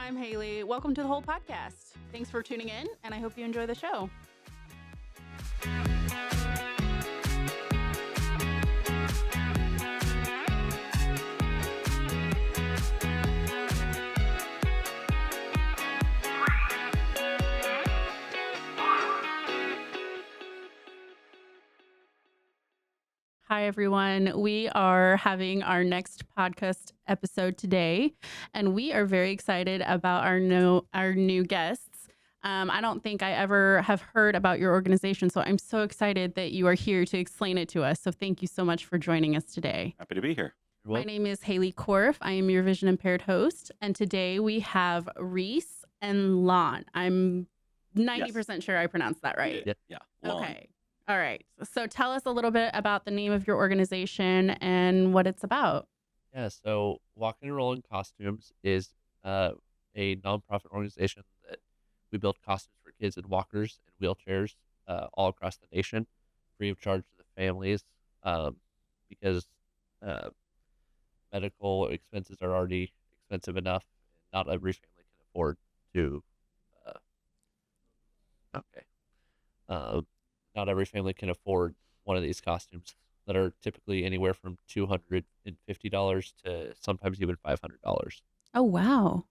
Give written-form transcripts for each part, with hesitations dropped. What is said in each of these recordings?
I'm Haley. Welcome to the whole podcast. Thanks for tuning in, and I hope you enjoy the show. Hi, everyone. We are having our next podcast episode today, and we are very excited about our new guests. I don't think I ever have heard about your organization, so I'm so excited that you are here to explain it to us. So thank you so much for joining us today. Happy to be here. My name is Haley Korf. I am your vision impaired host, and today we have Reese and Lon. I'm 90% sure I pronounced that right. Yeah. Lon. Okay. All right. So tell us a little bit about the name of your organization and what it's about. Yeah, so Walkin Rollin Costumes is a nonprofit organization that we build costumes for kids in walkers and wheelchairs all across the nation, free of charge to the families, because medical expenses are already expensive enough. Not every family can afford to. Not every family can afford one of these costumes that are typically anywhere from $250 to sometimes even $500. Oh, wow.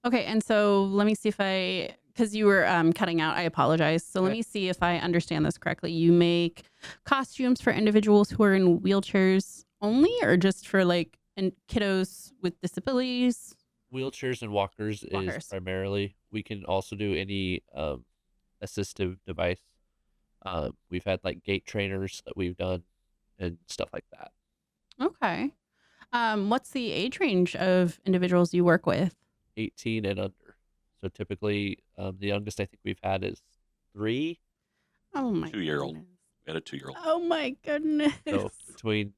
Okay. And so let me see if because you were cutting out, I apologize. So let me see if I understand this correctly. You make costumes for individuals who are in wheelchairs only, or just for kiddos with disabilities? Wheelchairs and walkers is primarily. We can also do any assistive device. We've had gait trainers that we've done and stuff like that. Okay. What's the age range of individuals you work with? 18 and under. So typically, the youngest I think we've had is 3. Oh my 2-year-old. goodness. We had a 2-year-old. Oh my goodness. So between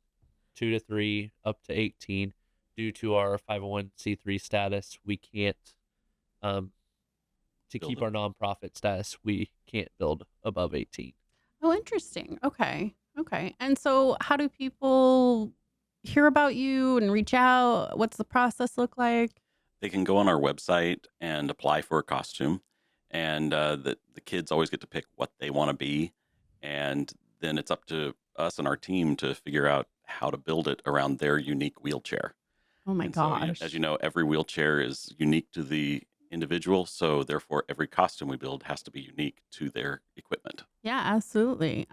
2 to 3 up to 18. Due to our 501c3 status, we can't keep our nonprofit status, we can't build above 18. Oh, interesting. Okay. And so how do people hear about you and reach out? What's the process look like? They can go on our website and apply for a costume. And the kids always get to pick what they want to be. And then it's up to us and our team to figure out how to build it around their unique wheelchair. Oh my gosh. So, as you know, every wheelchair is unique to the individual, so therefore every costume we build has to be unique to their equipment. Yeah, absolutely.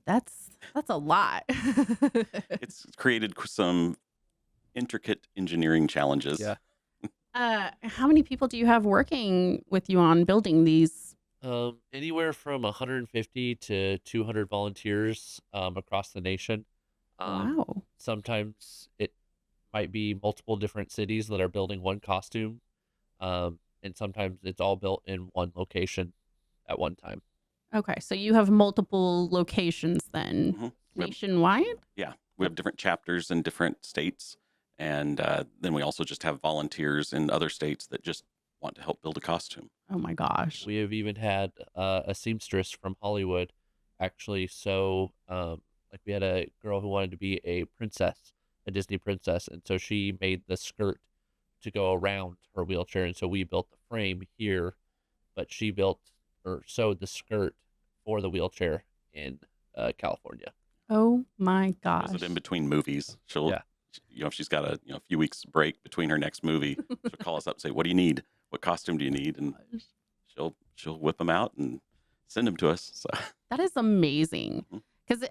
That's a lot. It's created some intricate engineering challenges. Yeah. How many people do you have working with you on building these? Anywhere from 150 to 200 volunteers across the nation. Wow. Sometimes it might be multiple different cities that are building one costume, and sometimes it's all built in one location at one time. Okay, so you have multiple locations then, Mm-hmm. nationwide? Yeah, we have different chapters in different states, and then we also just have volunteers in other states that just want to help build a costume. Oh my gosh. We have even had a seamstress from Hollywood actually sew. We had a girl who wanted to be a princess, a Disney princess, and so she made the skirt to go around her wheelchair, and so we built the frame here, but she built or sewed the skirt for the wheelchair in California. Oh my gosh. Is it in between movies? She'll, if she's got a few weeks break between her next movie, she'll call us up and say, "What do you need? What costume do you need?" And she'll whip them out and send them to us. So that is amazing, because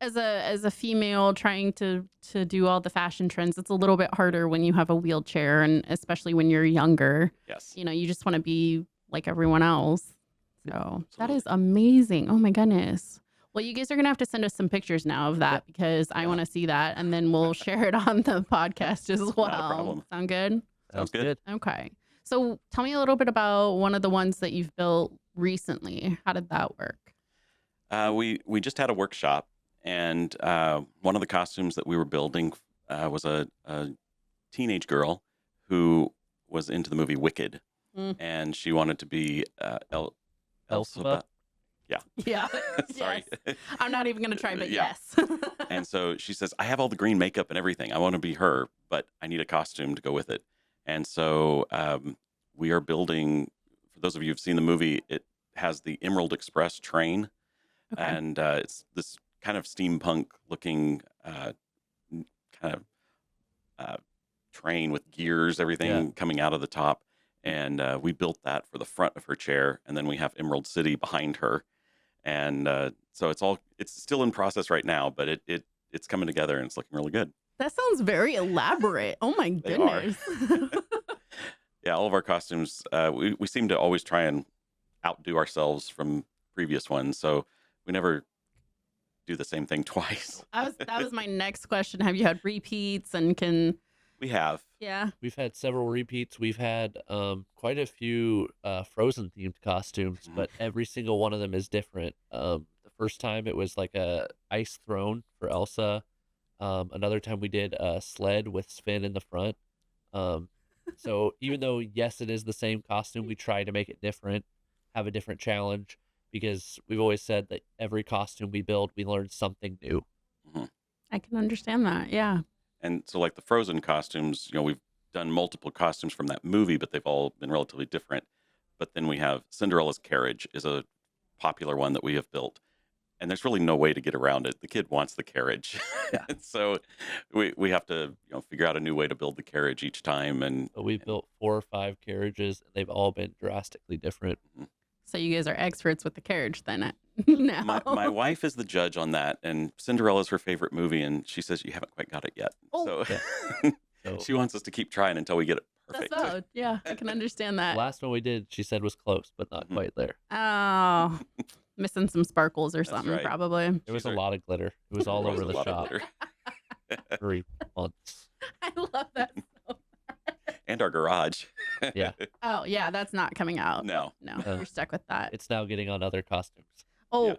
as a female trying to do all the fashion trends, it's a little bit harder when you have a wheelchair, and especially when you're younger. Yes. You just want to be like everyone else. So that is amazing. Oh my goodness. Well, you guys are going to have to send us some pictures now of that, because I want to see that, and then we'll share it on the podcast as well. Not a problem. Sound good? Sounds good. Okay. So tell me a little bit about one of the ones that you've built recently. How did that work? We just had a workshop, and one of the costumes that we were building was a teenage girl who was into the movie Wicked, and she wanted to be Elphaba. Yeah. Sorry. Yes. I'm not even going to try, but Yeah. yes. And so she says, "I have all the green makeup and everything. I want to be her, but I need a costume to go with it." And so we are building, for those of you who've seen the movie, it has the Emerald Express train. Okay. And it's this kind of steampunk looking kind of uh, train with gears, everything coming out of the top. And we built that for the front of her chair. And then we have Emerald City behind her. And so it's still in process right now, but it's coming together and it's looking really good. That sounds very elaborate. Oh my They are. goodness. Yeah, all of our costumes, we seem to always try and outdo ourselves from previous ones. So we never do the same thing twice. That was my next question. Have you had repeats and We have. yeah. We've had several repeats. We've had quite a few Frozen themed costumes, but every single one of them is different. The first time it was like a ice throne for Elsa. Another time we did a sled with Sven in the front. So even though, yes, it is the same costume, we try to make it different, have a different challenge, because we've always said that every costume we build, we learn something new. Mhm. I can understand that. Yeah. And so, like the Frozen costumes, we've done multiple costumes from that movie, but they've all been relatively different. But then we have Cinderella's carriage is a popular one that we have built. And there's really no way to get around it. The kid wants the carriage. Yeah. So we have to figure out a new way to build the carriage each time. And But we've built 4 or 5 carriages, and they've all been drastically different. So you guys are experts with the carriage then now. my wife is the judge on that, and Cinderella's her favorite movie, and she says you haven't quite got it yet. Oh. So So she wants us to keep trying until we get it That's perfect. valid. Yeah, I can understand the that. last one we did, she said was close, but not Mhm. quite there. Oh, missing some sparkles or That's something, right. probably. There was She's a our- lot of glitter. It was all There was over a the lot of shop glitter. 3 months. I love that. And our garage. Yeah. Oh, yeah, that's not coming out. No. No, No. you're stuck with that. It's now getting on other costumes Oh, Yeah.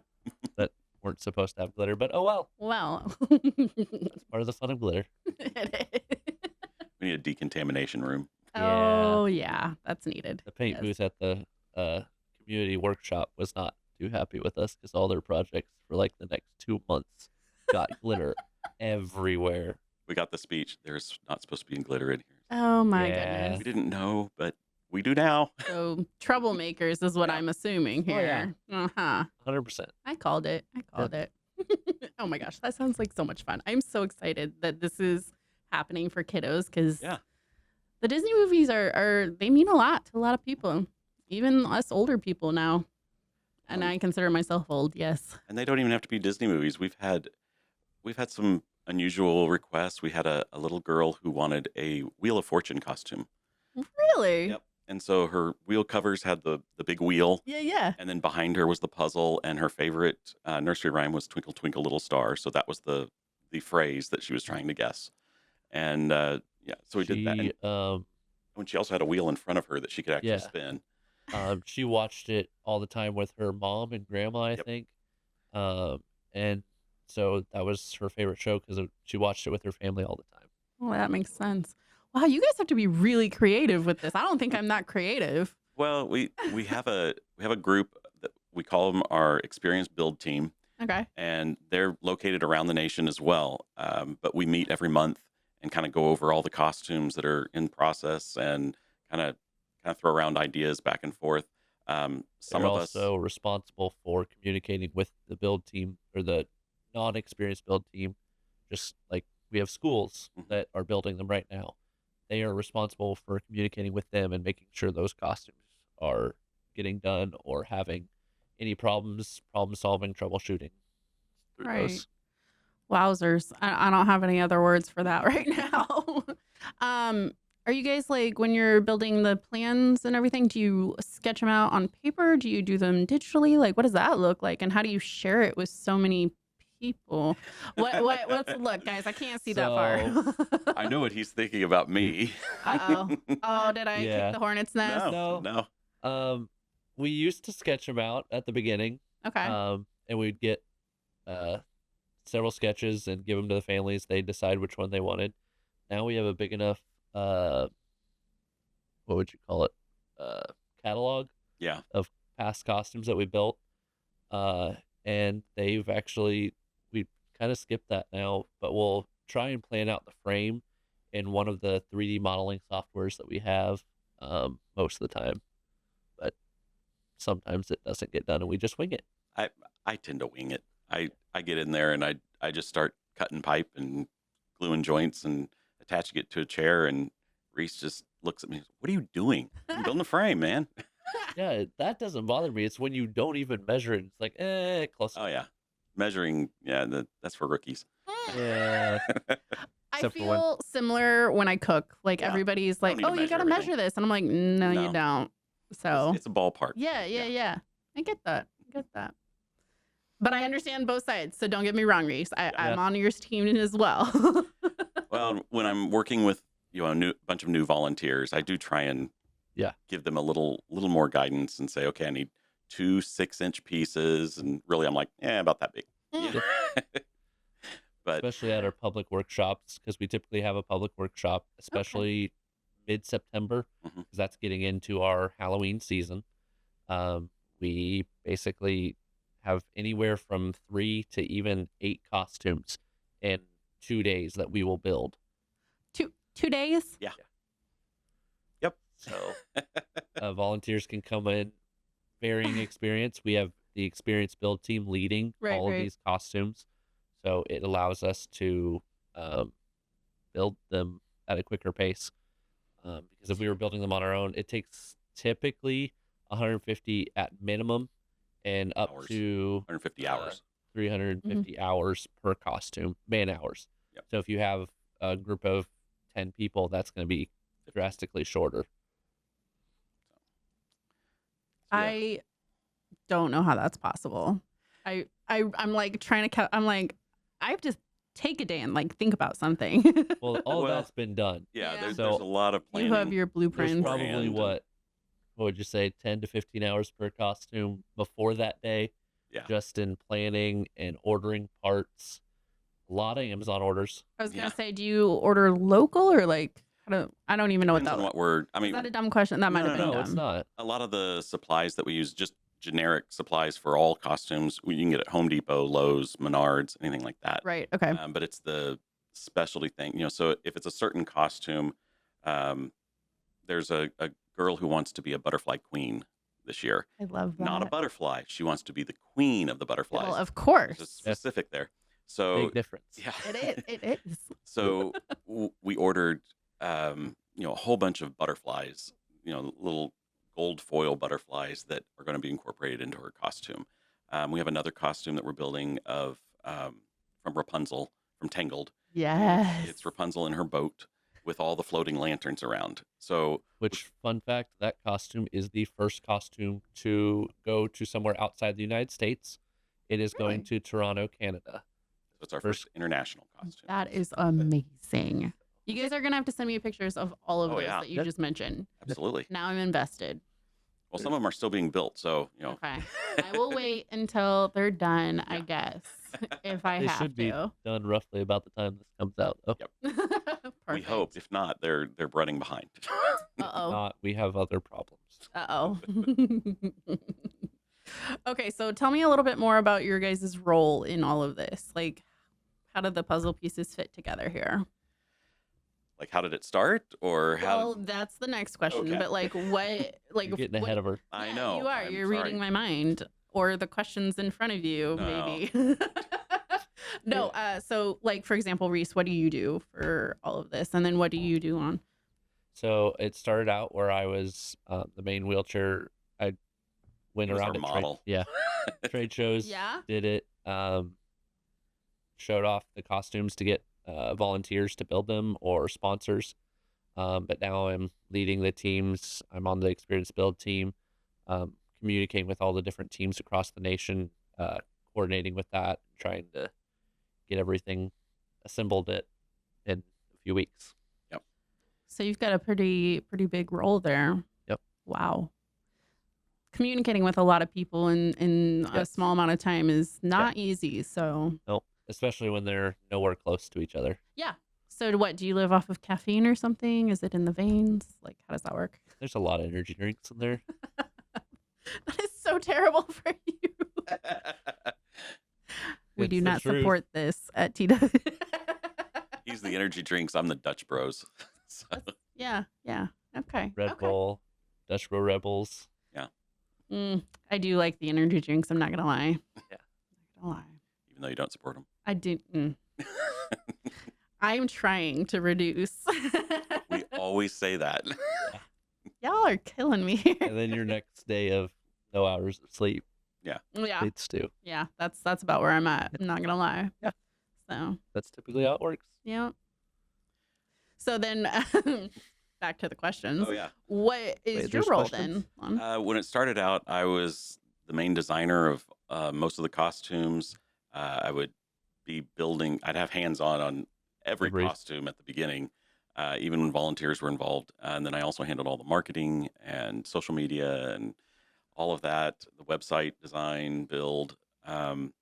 that weren't supposed to have glitter, but oh well. well. That's part of the fun of glitter. It is. We need a decontamination room. Oh, yeah, that's needed. The paint Yes. booth at the community workshop was not too happy with us because all their projects for like the next 2 months got glitter everywhere. We got the speech. There's not supposed to be glitter in here. Oh, my Yeah. goodness. We didn't know, but we do now. So troublemakers is what Yeah. I'm assuming Oh, yeah. here. Uh-huh. 100%. I called it. Oh my gosh, that sounds like so much fun. I'm so excited that this is happening for kiddos because Yeah. the Disney movies are they mean a lot to a lot of people, even us older people now. And I consider myself old. Yes. And they don't even have to be Disney movies. We've had some unusual requests. We had a little girl who wanted a Wheel of Fortune costume. Really? Yep. And so her wheel covers had the big wheel, Yeah. Yeah. and then behind her was the puzzle, and her favorite nursery rhyme was "Twinkle Twinkle Little Star." So that was the phrase that she was trying to guess. And yeah, so we did that. She, And when she also had a wheel in front of her that she could actually Yeah. spin. she watched it all the time with her mom and grandma, I Yep. think. And so that was her favorite show because she watched it with her family all the time. Well, that makes sense. Wow, you guys have to be really creative with this. I don't think I'm that creative. Well, we have a group that we call them our experience build team, Okay. and they're located around the nation as well. But we meet every month and kind of go over all the costumes that are in process and kind of throw around ideas back and forth. Some They're of us, also responsible for communicating with the build team or the non-experienced build team. Just like we have schools Mhm. that are building them right now. They are responsible for communicating with them and making sure those costumes are getting done or having any problems, problem solving, troubleshooting through Right. those. Wowzers. I don't have any other words for that right now. Are you guys like when you're building the plans and everything, do you sketch them out on paper? Do you do them digitally? Like, what does that look like? And how do you share it with so many people? What's look, guys, I can't see that far. I know what he's thinking about me. Uh-oh. Oh, did I Yeah. kick the hornet's nest? No. We used to sketch them out at the beginning. Okay. And we'd get several sketches and give them to the families. They decide which one they wanted. Now we have a big enough, what would you call it, catalog Yeah. of past costumes that we built. And they've actually, we kind of skipped that now, but we'll try and plan out the frame in one of the 3D modeling softwares that we have most of the time. But sometimes it doesn't get done and we just wing it. I tend to wing it. I get in there and I just start cutting pipe and gluing joints and attaching it to a chair, and Reese just looks at me. What are you doing? I'm building a frame, man. Yeah, that doesn't bother me. It's when you don't even measure it. It's like, close. Oh yeah, measuring. Yeah, that's for rookies. Yeah. I Except for feel similar when I cook. Like Yeah. everybody's Don't like, need to "Oh, you measure got to everything." measure this," and I'm like, "No, you No. don't." So It's a ballpark. yeah. I get that. But I understand both sides, so don't get me wrong, Reese. I'm on your team as well. Well, when I'm working with a bunch of new volunteers, I do try and give them a little more guidance and say, okay, I need 2 6-inch pieces, and really I'm like, about that big. Yeah. But especially at our public workshops, because we typically have a public workshop, especially mid-September, because that's getting into our Halloween season. We basically have anywhere from 3 to even 8 costumes in 2 days that we will build. 2 days? Yeah. Yep. So volunteers can come in, varying experience. We have the experienced build team leading all of these costumes. So it allows us to build them at a quicker pace. Because if we were building them on our own, it takes typically 150 at minimum and up Hours. to 150 hours. 350 hours per costume, man hours. Yep. So if you have a group of 10 people, that's going to be drastically shorter. I don't know how that's possible. I'm like trying to I'm like, I have to take a day and like think about something. Well, all that's been done. Yeah, Yeah. there's a lot of planning. You have your There's blueprints. probably what would you say, 10 to 15 hours per costume before that day? Yeah. Just in planning and ordering parts. A lot of Amazon orders. I was gonna say, do you order local or like? I don't even know Depends on what we're. I mean, is that a dumb question? That might have been No, dumb. it's not. a lot of the supplies that we use, just generic supplies for all costumes, you can get at Home Depot, Lowe's, Menards, anything like that. Right. Okay. But it's the specialty thing, so if it's a certain costume, there's a girl who wants to be a butterfly queen this year. I love that. Not a butterfly. She wants to be the queen of the butterflies. Well, of course. There's a specific there. So Big difference. yeah, It is. So we ordered, a whole bunch of butterflies, little gold foil butterflies that are going to be incorporated into her costume. We have another costume that we're building of from Rapunzel from Tangled. Yes. It's Rapunzel in her boat with all the floating lanterns around. So, which, fun fact, that costume is the first costume to go to somewhere outside the United States. It is going to Toronto, Canada. So it's our first international costume. That is amazing. You guys are gonna have to send me pictures of all of those that you Yep. just mentioned. Absolutely. Now I'm invested. Well, some of them are still being built, so Okay. I will wait until they're done, I guess, if I They have should be to. done roughly about the time this comes out. Oh, Yep. We hope. If not, they're running behind. Uh-oh. not, we have other problems. Uh-oh. Okay, so tell me a little bit more about your guys' role in all of this. Like, how did the puzzle pieces fit together here? Like, how did it start, or how? Well, that's the next question. Okay. But like, what? Like, You're getting ahead of her. I Yeah, know. you are. I'm You're sorry. reading my mind, or the questions in front of you, No. maybe. No. So, like, for example, Reese, what do you do for all of this, and then what do you do on? So it started out where I was the main wheelchair. I went He was around our at model. trade shows. Yeah. Did it. Showed off the costumes to get volunteers to build them or sponsors. But now I'm leading the teams. I'm on the experienced build team, communicating with all the different teams across the nation, coordinating with that, trying to get everything assembled in a few weeks. So you've got a pretty big role there. Yep. Wow. Communicating with a lot of people in a small amount of time is not easy. So No, especially when they're nowhere close to each other. yeah. So what, do you live off of caffeine or something? Is it in the veins? Like, how does that work? There's a lot of energy drinks in there. That is so terrible for you. We It's do the not truth. support this at TW. He's the energy drinks. I'm the Dutch Bros. So, Yeah. Okay. Red okay. Bull, Dutch Bro Rebels. I do like the energy drinks. I'm not gonna lie. Yeah. Not gonna lie. even though you don't support them. I do. I'm trying to reduce. We always say that. Y'all are killing me here. And then your next day of no hours of sleep. Yeah. Leads to. Yeah. That's about where I'm at. I'm not gonna lie. Yeah. So. That's typically how it works. Yeah. So then, back to the questions. Oh yeah. What is Wait, your there's role questions? then? When it started out, I was the main designer of most of the costumes. I would be building. I'd have hands-on on every costume at the beginning, even when volunteers were involved. And then I also handled all the marketing and social media and all of that, the website design, build. And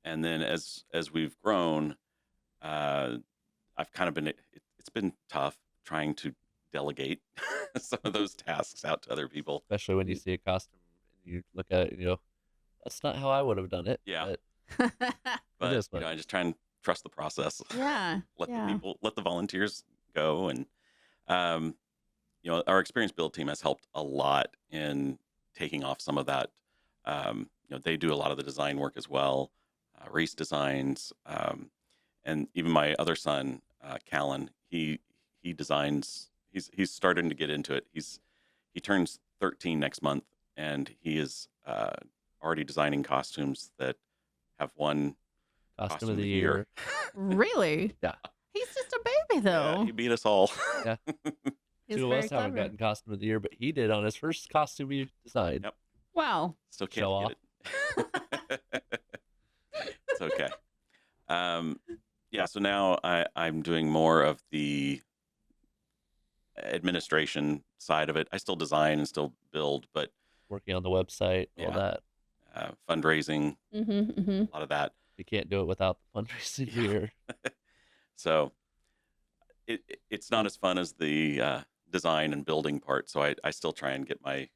then as we've grown, I've kind of been. It's been tough trying to delegate some of those tasks out to other people. Especially when you see a costume and you look at it and you go, that's not how I would have done it. Yeah. But But is you know, fun. I just try and trust the process. Yeah. Let the volunteers go, and you know, our experienced build team has helped a lot in taking off some of that. You know, they do a lot of the design work as well, race designs, and even my other son, Callan, he designs. He's starting to get into it. He turns 13 next month, and he is already designing costumes that have won Costume of the year. Really? Yeah. He's just a baby, though. Yeah, he beat us all. Yeah. He's Two of very us haven't clever. gotten Costume of the Year, but he did on his first costume he designed. Yep. Wow. Still can't Show get it. It's okay. Yeah, so now I'm doing more of the administration side of it. I still design and still build, but Working on the website, all Yeah. that. fundraising, Mm-hmm. a lot of that. You can't do it without the fundraising Yeah. year. So it's not as fun as the design and building part. So I still try and get my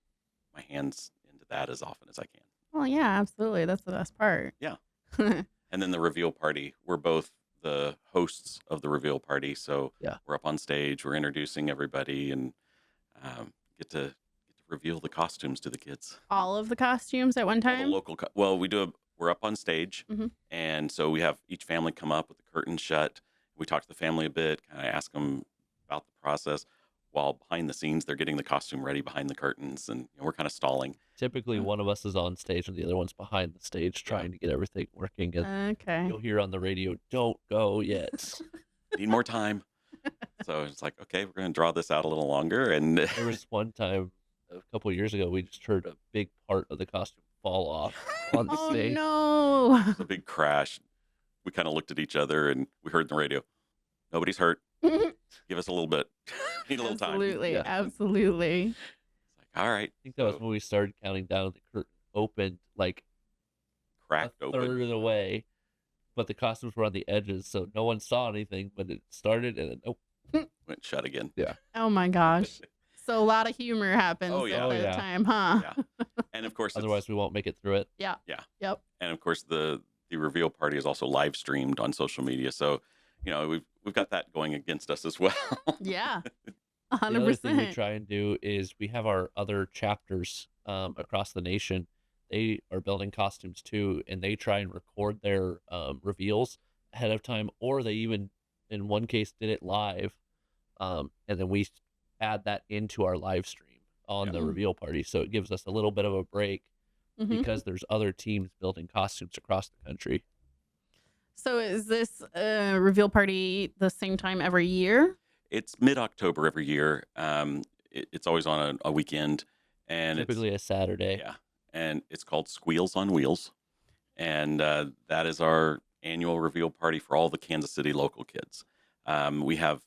hands into that as often as I can. Well, yeah, absolutely. That's the best part. Yeah. And then the reveal party. We're both the hosts of the reveal party, so Yeah. we're up on stage. We're introducing everybody and get to reveal the costumes to the kids. All of the costumes at one All the time? local. We're up on stage, Mhm. and so we have each family come up with the curtains shut. We talk to the family a bit, kind of ask them about the process, while behind the scenes they're getting the costume ready behind the curtains, and we're kind of stalling. Typically, one of us is on stage and the other one's behind the stage trying to get everything working. And Okay. you'll hear on the radio, don't go yet. Need more time. So it's like, okay, we're going to draw this out a little longer. And There was one time a couple of years ago, we just heard a big part of the costume fall off on the Oh, stage. no. it was a big crash. We kind of looked at each other and we heard in the radio, nobody's hurt. Give us a little bit. Need a little time. Absolutely. Yeah. Absolutely. It's like, all right. I think that was So, when we started counting down. The curtain opened like cracked a open. third of the way, but the costumes were on the edges, so no one saw anything. But it started, and then Went shut again. Oh, my gosh. So a lot of humor happens Oh, yeah. at Oh, that yeah. time, huh? Yeah. And of course, otherwise we won't make it through it. Yeah. Yeah. Yep. and of course the reveal party is also live streamed on social media. So, we've got that going against us as well. Yeah. The other thing we 100%. try and do is we have our other chapters across the nation. They are building costumes too, and they try and record their reveals ahead of time, or they even, in one case, did it live, and then we add that into our live stream on the Yeah. reveal party. So it gives us a little bit of a break Mhm. because there's other teams building costumes across the country. So is this reveal party the same time every year? It's mid-October every year. It's always on a weekend, and Typically a Saturday. yeah, and it's called Squeals on Wheels, and that is our annual reveal party for all the Kansas City local kids. We have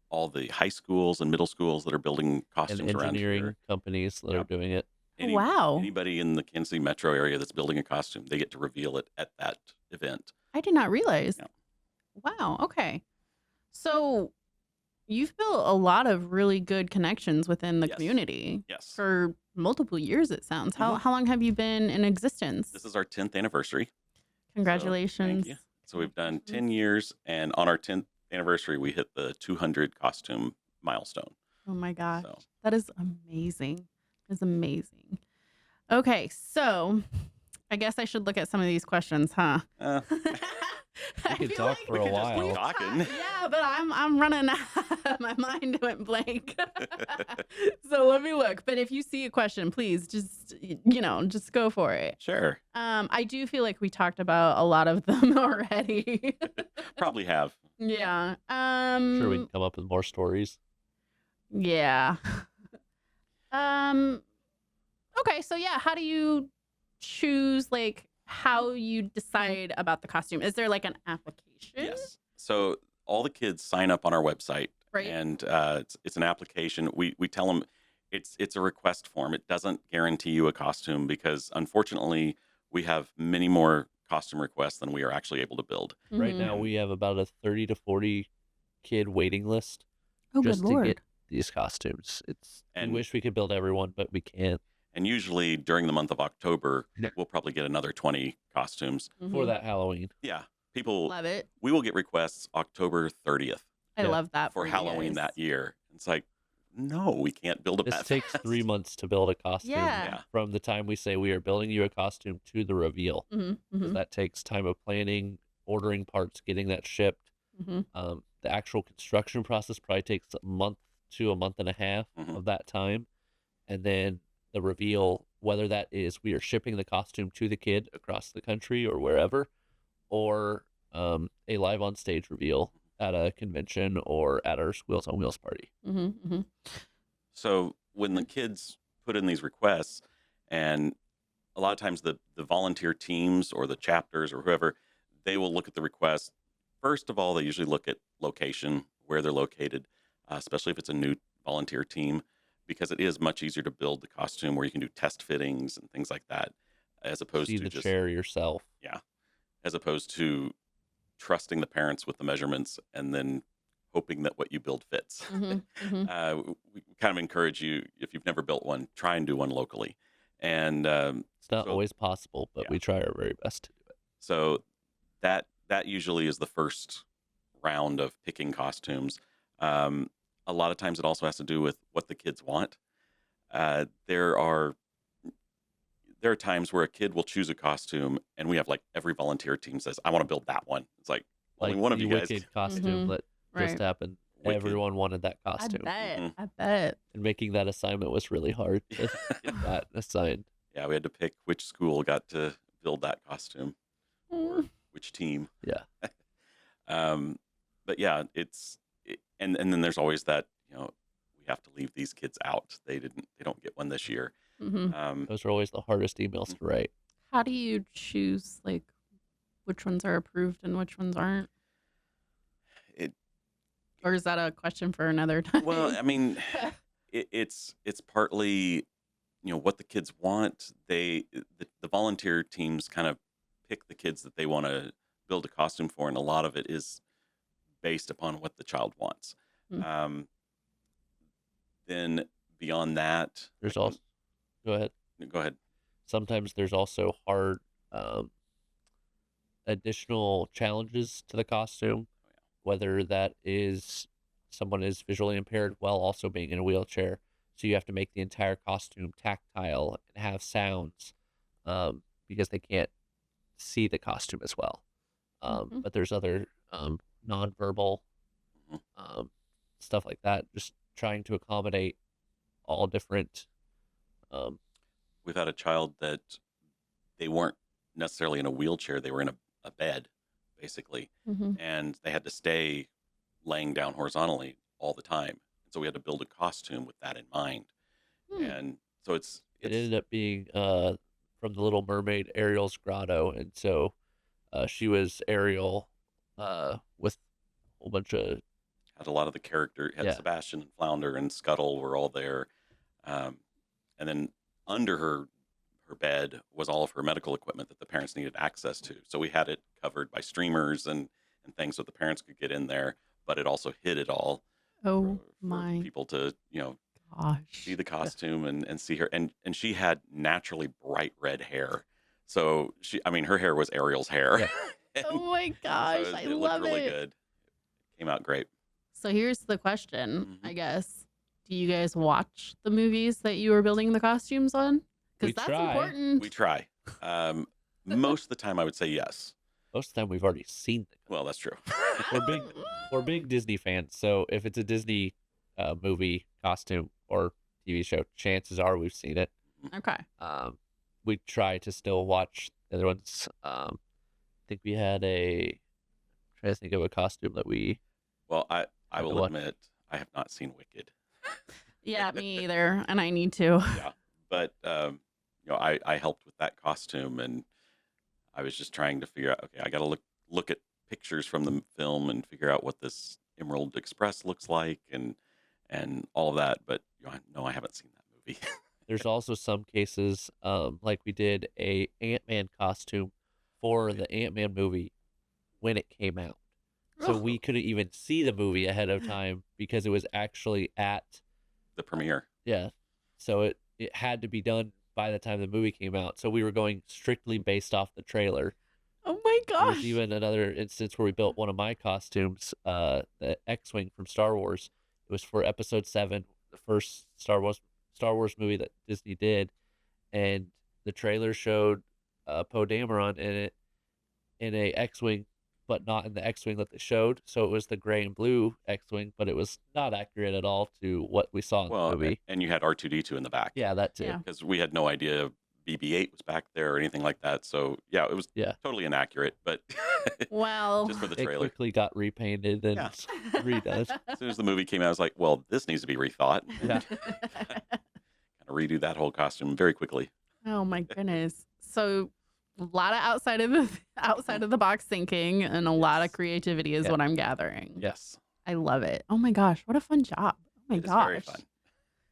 all the high schools and middle schools that are building And costumes around engineering here. companies that are Yep. doing it. Wow. Anybody in the Kansas City metro area that's building a costume, they get to reveal it at that event. I did not realize. Yeah. Wow. Okay. So you've built a lot of really good connections within the Yes. community Yes. for multiple years, it sounds. How long have you been in existence? This is our 10th anniversary. Congratulations. Thank you. So we've done 10 years, and on our 10th anniversary, we hit the 200 costume milestone. Oh my gosh. So That is amazing. It's amazing. Okay, so I guess I should look at some of these questions, huh? uh, I could feel talk like for a we could just keep while. talking. Yeah, but I'm running. My mind went blank. So let me look. But if you see a question, please just just go for it. Sure. I do feel like we talked about a lot of them already. Probably have. Yeah. Sure, we can come up with more stories. Yeah. Okay, so yeah, how do you choose like how you decide about the costume? Is there like an application? Yes. So all the kids sign up on our website, Right. and it's an application. We tell them it's a request form. It doesn't guarantee you a costume because unfortunately we have many more costume requests than we are actually able to build. Right Mhm. now, we have about a 30 to 40 kid waiting list Oh, just good to Lord. get these costumes. We And wish we could build everyone, but we can't. and usually during the month of October, Yeah. we'll probably get another 20 costumes. For Mhm. that Halloween. Yeah. People, Love it. we will get requests October 30th I Yeah. love that for you Halloween guys. that year. It's like, no, we can't build it This that takes fast. 3 months to build a costume Yeah. from the time we say we are building you a costume to the reveal. Mhm. 'Cause Mhm. that takes time of planning, ordering parts, getting that shipped. Mhm. The actual construction process probably takes a month to a month and a half Mhm. of that time. And then the reveal, whether that is we are shipping the costume to the kid across the country or wherever, or a live on stage reveal at a convention or at our Wheels on Wheels party. Mhm. Mhm. So when the kids put in these requests, and a lot of times the volunteer teams or the chapters or whoever, they will look at the request. First of all, they usually look at location, where they're located, especially if it's a new volunteer team, because it is much easier to build the costume where you can do test fittings and things like that, as opposed See to the just chair yourself. as opposed to trusting the parents with the measurements and then hoping that what you build fits. Mhm. Mhm. We kind of encourage you, if you've never built one, try and do one locally. And It's not so- always possible, but yeah. we try our very best to do it. so that usually is the first round of picking costumes. A lot of times it also has to do with what the kids want. There are times where a kid will choose a costume and we have like every volunteer team says, I want to build that one. It's like only Like one of the you guys. Wicked costume Mhm. that Right. just happened. Wicked. Everyone wanted that I costume. bet. Mhm. I bet. And making that assignment was really hard to get that assigned. Yeah, we had to pick which school got to build that costume or which team. Yeah. But yeah, and then there's always that, we have to leave these kids out. They don't get one this year. Mhm. Those are always the hardest emails to write. How do you choose like which ones are approved and which ones aren't? It Or is that a question for another time? well, I mean, it's partly, what the kids want. The volunteer teams kind of pick the kids that they want to build a costume for, and a lot of it is based upon what the child wants. Hmm. Then beyond that, There's like, also, go ahead. go ahead. Sometimes there's also hard additional challenges to the costume, whether that is someone is visually impaired while also being in a wheelchair. So you have to make the entire costume tactile and have sounds because they can't see the costume as well. Mhm. But there's other nonverbal Mhm. stuff like that, just trying to accommodate all different. We've had a child that they weren't necessarily in a wheelchair; they were in a bed, basically, Mhm. and they had to stay laying down horizontally all the time. So we had to build a costume with that in mind. Hmm. And so It ended up being from the Little Mermaid, Ariel's grotto, and so she was Ariel with a whole bunch of had a lot of the character. Had Yeah. Sebastian and Flounder and Scuttle were all there, and then under her bed was all of her medical equipment that the parents needed access to. So we had it covered by streamers and things so the parents could get in there, but it also hid it all Oh for my people to gosh. see the costume and see her. And she had naturally bright red hair, so her hair was Ariel's hair. Yeah. And Oh my so gosh, I it looked love really it. good. came out great. So here's the question, Mhm. I guess. Do you guys watch the movies that you were building the costumes on? We Because that's try. important. We try. Most of the time, I would say yes. Most of the time, we've already seen them. Well, that's true. We're big Disney fans, so if it's a Disney movie, costume, or TV show, chances are we've seen it. Okay. We try to still watch the other ones. I think we had I'm trying to think of a costume that we. Well, I Had to will watch. admit I have not seen Wicked. Yeah, me either. And I need to. Yeah, but I helped with that costume, and I was just trying to figure out. Okay, I got to look at pictures from the film and figure out what this Emerald Express looks like, and all of that. But no, I haven't seen that movie. There's also some cases, like we did a Ant-Man costume for the Ant-Man movie when it came out. So we couldn't even see the movie ahead of time because it was actually at The premiere. Yeah. So it had to be done by the time the movie came out. So we were going strictly based off the trailer. Oh my There gosh. was even another instance where we built one of my costumes, the X-Wing from Star Wars. It was for Episode 7, the first Star Wars movie that Disney did, and the trailer showed Poe Dameron in it in a X-Wing, but not in the X-Wing that they showed. So it was the gray and blue X-Wing, but it was not accurate at all to what we saw in the Well, movie. and you had R2D2 in the back. Yeah, that too. Yeah. Because we had no idea BB-8 was back there or anything like that. So yeah, it was totally inaccurate, but Well, just for the It trailer. quickly got repainted and Yeah. redone. As soon as the movie came out, I was like, well, this needs to be rethought. Yeah. Kind of redo that whole costume very quickly. Oh my goodness. So a lot of outside of the box thinking and a lot of Yes. creativity is Yeah. what I'm gathering. Yes. I love it. Oh my gosh, what a fun job. Oh my It is very gosh.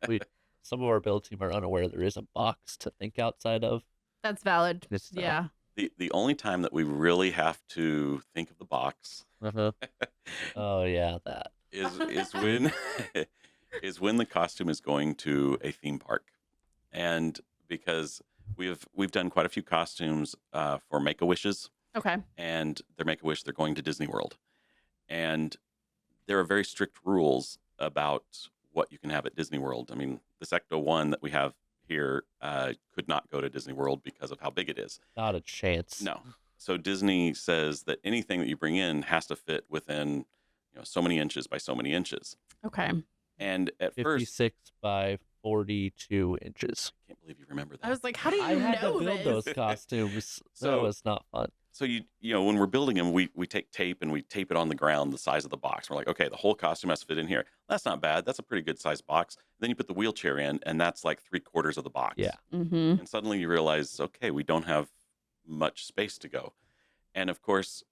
fun. Some of our build team are unaware there is a box to think outside of. That's valid. It's, Yeah. The only time that we really have to think of the box Oh yeah, that. is when is when the costume is going to a theme park, and because we've done quite a few costumes for Make-A-Wishes, Okay. and their Make-A-Wish they're going to Disney World, and there are very strict rules about what you can have at Disney World. I mean, this Ecto one that we have here could not go to Disney World because of how big it is. Not a chance. No. So Disney says that anything that you bring in has to fit within, so many inches by so many inches. Okay. And at first, 56 by 42 inches. I can't believe you remember that. I was like, how do you I had know to build this? those costumes. So- That was not fun. So when we're building them, we take tape and we tape it on the ground the size of the box. We're like, okay, the whole costume has to fit in here. That's not bad. That's a pretty good sized box. Then you put the wheelchair in, and that's like 3/4 of the box. Yeah. Mm-hmm. And suddenly you realize, okay, we don't have much space to go. And of course,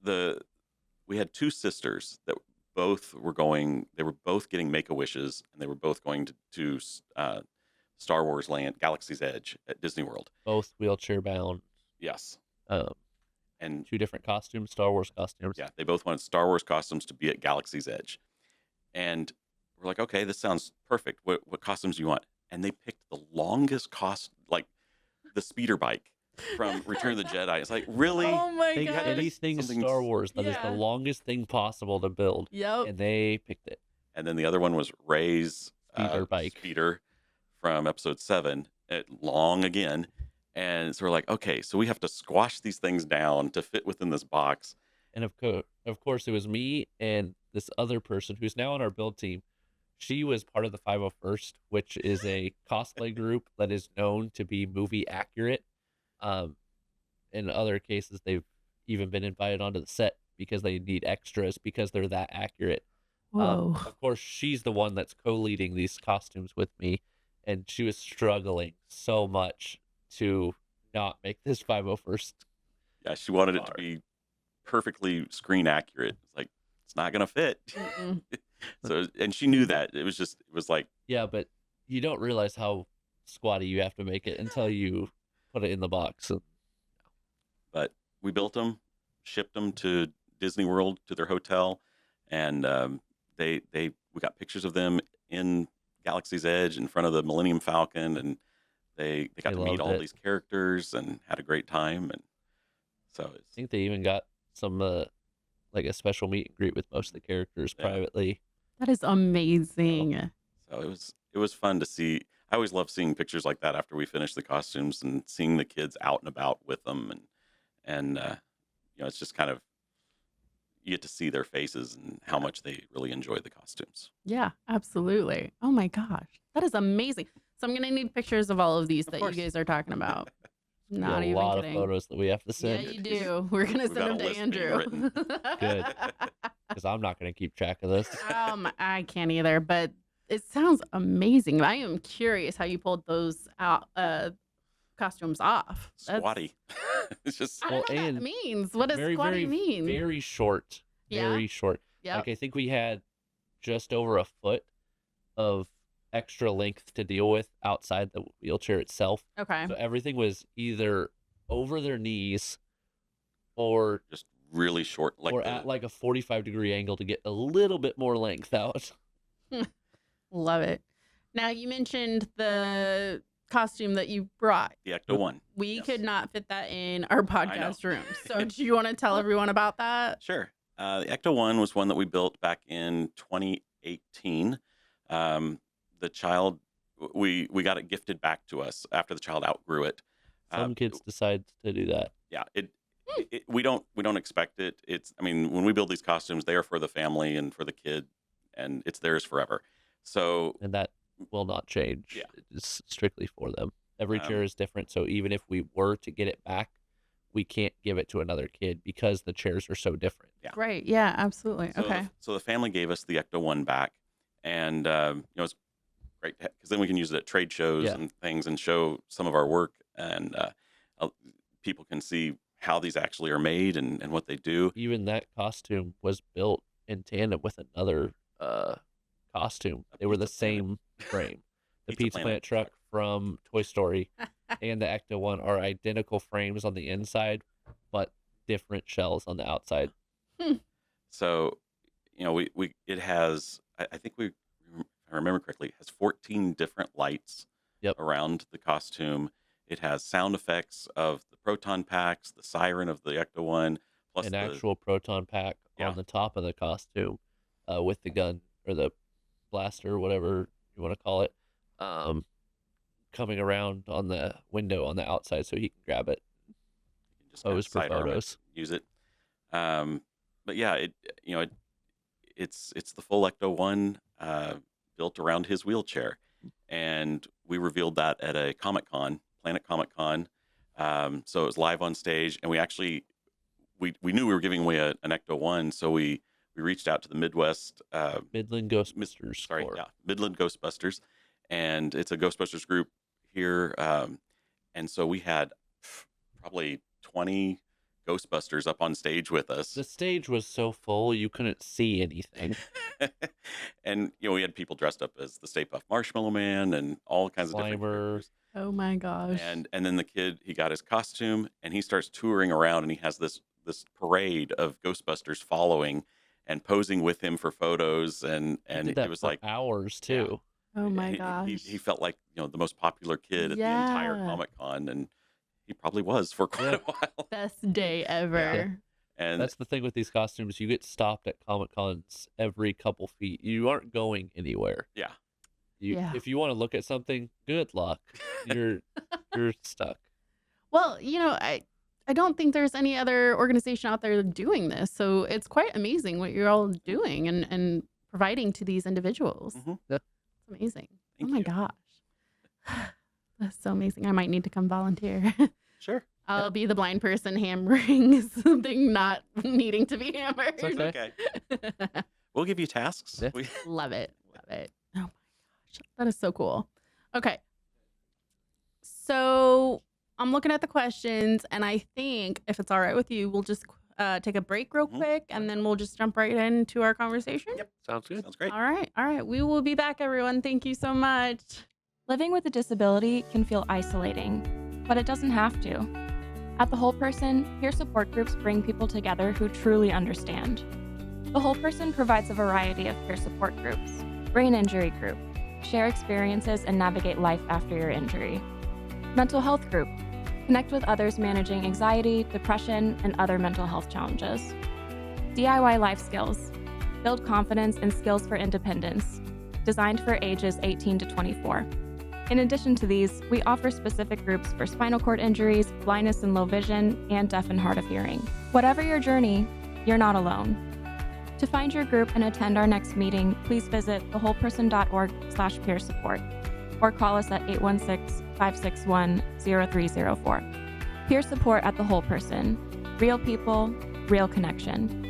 we had two sisters that both were going. They were both getting Make-A-Wishes, and they were both going to Star Wars Land, Galaxy's Edge at Disney World. Both wheelchair bound. Yes. Um, And 2 different costumes, Star Wars costumes. yeah, they both wanted Star Wars costumes to be at Galaxy's Edge. And we're like, okay, this sounds perfect. What costumes do you want? And they picked the longest like the speeder bike from Return of the Jedi. It's like, really? Oh my Think gosh. anything Something- Star Wars that is Yeah. the longest thing possible to build. Yep. And they picked it. And then the other one was Rey's Speeder bike. speeder from Episode 7, long again. And so we're like, okay, so we have to squash these things down to fit within this box. And of course, it was me and this other person who's now on our build team. She was part of the 501st, which is a cosplay group that is known to be movie accurate. In other cases, they've even been invited onto the set because they need extras because they're that accurate. Whoa. Of course, she's the one that's co-leading these costumes with me, and she was struggling so much to not make this 501st. Yeah, she wanted it to be perfectly screen accurate. It's like, it's not going to fit. Mm-mm. So, and she knew that. It was like, Yeah, but you don't realize how squatty you have to make it until you put it in the box. but we built them, shipped them to Disney World, to their hotel, and we got pictures of them in Galaxy's Edge in front of the Millennium Falcon, and they got They to meet loved all it. these characters and had a great time. And so I think they even got some like a special meet and greet with most of the characters Yeah. privately. That is amazing. So it was fun to see. I always love seeing pictures like that after we finish the costumes and seeing the kids out and about with them, and it's just kind of, you get to see their faces and how much they really enjoy the costumes. Yeah, absolutely. Oh my gosh. That is amazing. So I'm going to need pictures of all of these Of that course. you guys are talking about. We Not have a even lot kidding. of photos that we have to Yeah, send you do. We're going to We've send got them a to list being Andrew. written. Good. because I'm not going to keep track of this. I can't either, but it sounds amazing. I am curious how you pulled those out costumes off. Squatty. It's just I don't know what and that means. What does very, squatty mean? very short. Yeah? Very short. Yep. Like I think we had just over a foot of extra length to deal with outside the wheelchair itself. Okay. So everything was either over their knees or just really short, at like a 45-degree angle to get a little bit more length out. Love it. Now you mentioned the costume that you brought. the Ecto-1. We Yes. could not fit that in our podcast room. So do you want to tell everyone about that? Sure. The Ecto-1 was one that we built back in 2018. The child, we got it gifted back to us after the child outgrew it. Some kids decide to do that. Yeah, we don't expect it. When we build these costumes, they are for the family and for the kid, and it's theirs forever. So And that will not change. Yeah. It's strictly for them. Every chair is different. So even if we were to get it back, we can't give it to another kid because the chairs are so different. Yeah. Right. Yeah, absolutely. So Okay. so the family gave us the Ecto-1 back, and it's great because then we can use it at trade shows Yeah. and things and show some of our work, and people can see how these actually are made and what they do. Even that costume was built in tandem with another costume. A They were the Pizza Planet. same frame. The Pizza Pizza Planet Planet truck from Toy Story and the Ecto-1 are identical frames on the inside, but different shells on the outside. So, it has, I think if I remember correctly, it has 14 different lights Yep. around the costume. It has sound effects of the proton packs, the siren of the Ecto-1, plus An the actual proton pack Yeah. on the top of the costume with the gun or the blaster, whatever you want to call it, coming around on the window on the outside so he can grab it. just kind of Pose for sidearm it, photos. use it. But yeah, it's the full Ecto-1 built around his wheelchair, and we revealed that at a Comic-Con, Planet Comic-Con. So it was live on stage, and we actually we knew we were giving away an Ecto-1, so we reached out to the Midwest Midland Ghostbusters. Corps. Midland Ghostbusters, and it's a Ghostbusters group here, and so we had probably 20 Ghostbusters up on stage with us. The stage was so full you couldn't see anything. And we had people dressed up as the Stay Puft Marshmallow Man and all kinds of different Slimer. characters. Oh my gosh. And then the kid, he got his costume and he starts touring around, and he has this parade of Ghostbusters following and posing with him for photos, and He did it that was for like hours too. Oh my he- gosh. he felt like the most popular kid at the entire Yeah. Comic-Con, and he probably was for quite a while. Best day ever. And That's the thing with these costumes. You get stopped at Comic Cons every couple feet. You aren't going anywhere. yeah, Yeah. If you want to look at something, good luck. You're stuck. Well, I don't think there's any other organization out there doing this. So it's quite amazing what you're all doing and providing to these individuals. Mhm. Yeah. It's amazing. Thank oh my you. gosh. That's so amazing. I might need to come volunteer. Sure. I'll be the blind person hammering something not needing to be hammered. It's okay. Okay. We'll give you tasks. Yeah. Love it. Love it. Oh my gosh. That is so cool. Okay. So I'm looking at the questions, and I think if it's all right with you, we'll just take a break real Mhm. quick, and then we'll just jump right into our conversation. Yep. Sounds good. Sounds great. All right. All right. We will be back, everyone. Thank you so much. Living with a disability can feel isolating, but it doesn't have to. At The Whole Person, peer support groups bring people together who truly understand. The Whole Person provides a variety of peer support groups. Brain injury group, share experiences and navigate life after your injury. Mental health group, connect with others managing anxiety, depression, and other mental health challenges. DIY life skills. Build confidence and skills for independence. Designed for ages 18 to 24. In addition to these, we offer specific groups for spinal cord injuries, blindness and low vision, and deaf and hard of hearing. Whatever your journey, you're not alone. To find your group and attend our next meeting, please visit thewholeperson.org/peer support or call us at 816-561-0304. Peer support at The Whole Person. Real people, real connection.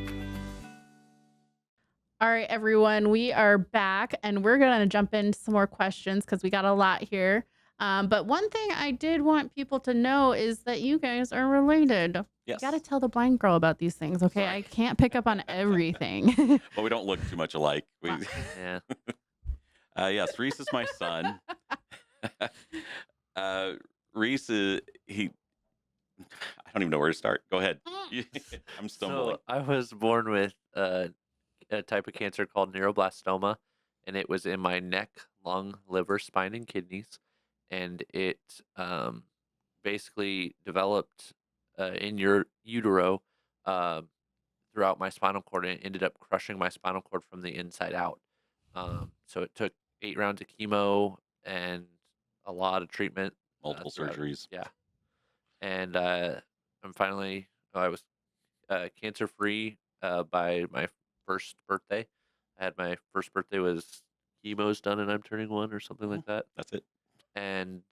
All right, everyone, we are back and we're going to jump into some more questions because we got a lot here. But one thing I did want people to know is that you guys are related. Yes. You got to tell the blind girl about these things, okay? Sorry. I can't pick up on everything. Well, we don't look too much alike. Yeah. Yes, Reese is my son. Reese is, I don't even know where to start. Go ahead. I'm stumbling. So I was born with a type of cancer called neuroblastoma, and it was in my neck, lung, liver, spine, and kidneys. And it basically developed in your utero throughout my spinal cord, and it ended up crushing my spinal cord from the inside out. So it took 8 rounds of chemo and a lot of treatment. Multiple throughout- surgeries. Yeah. And I was cancer free by my first birthday. I had my first birthday was chemo's done and I'm turning 1 or something like that. That's it. And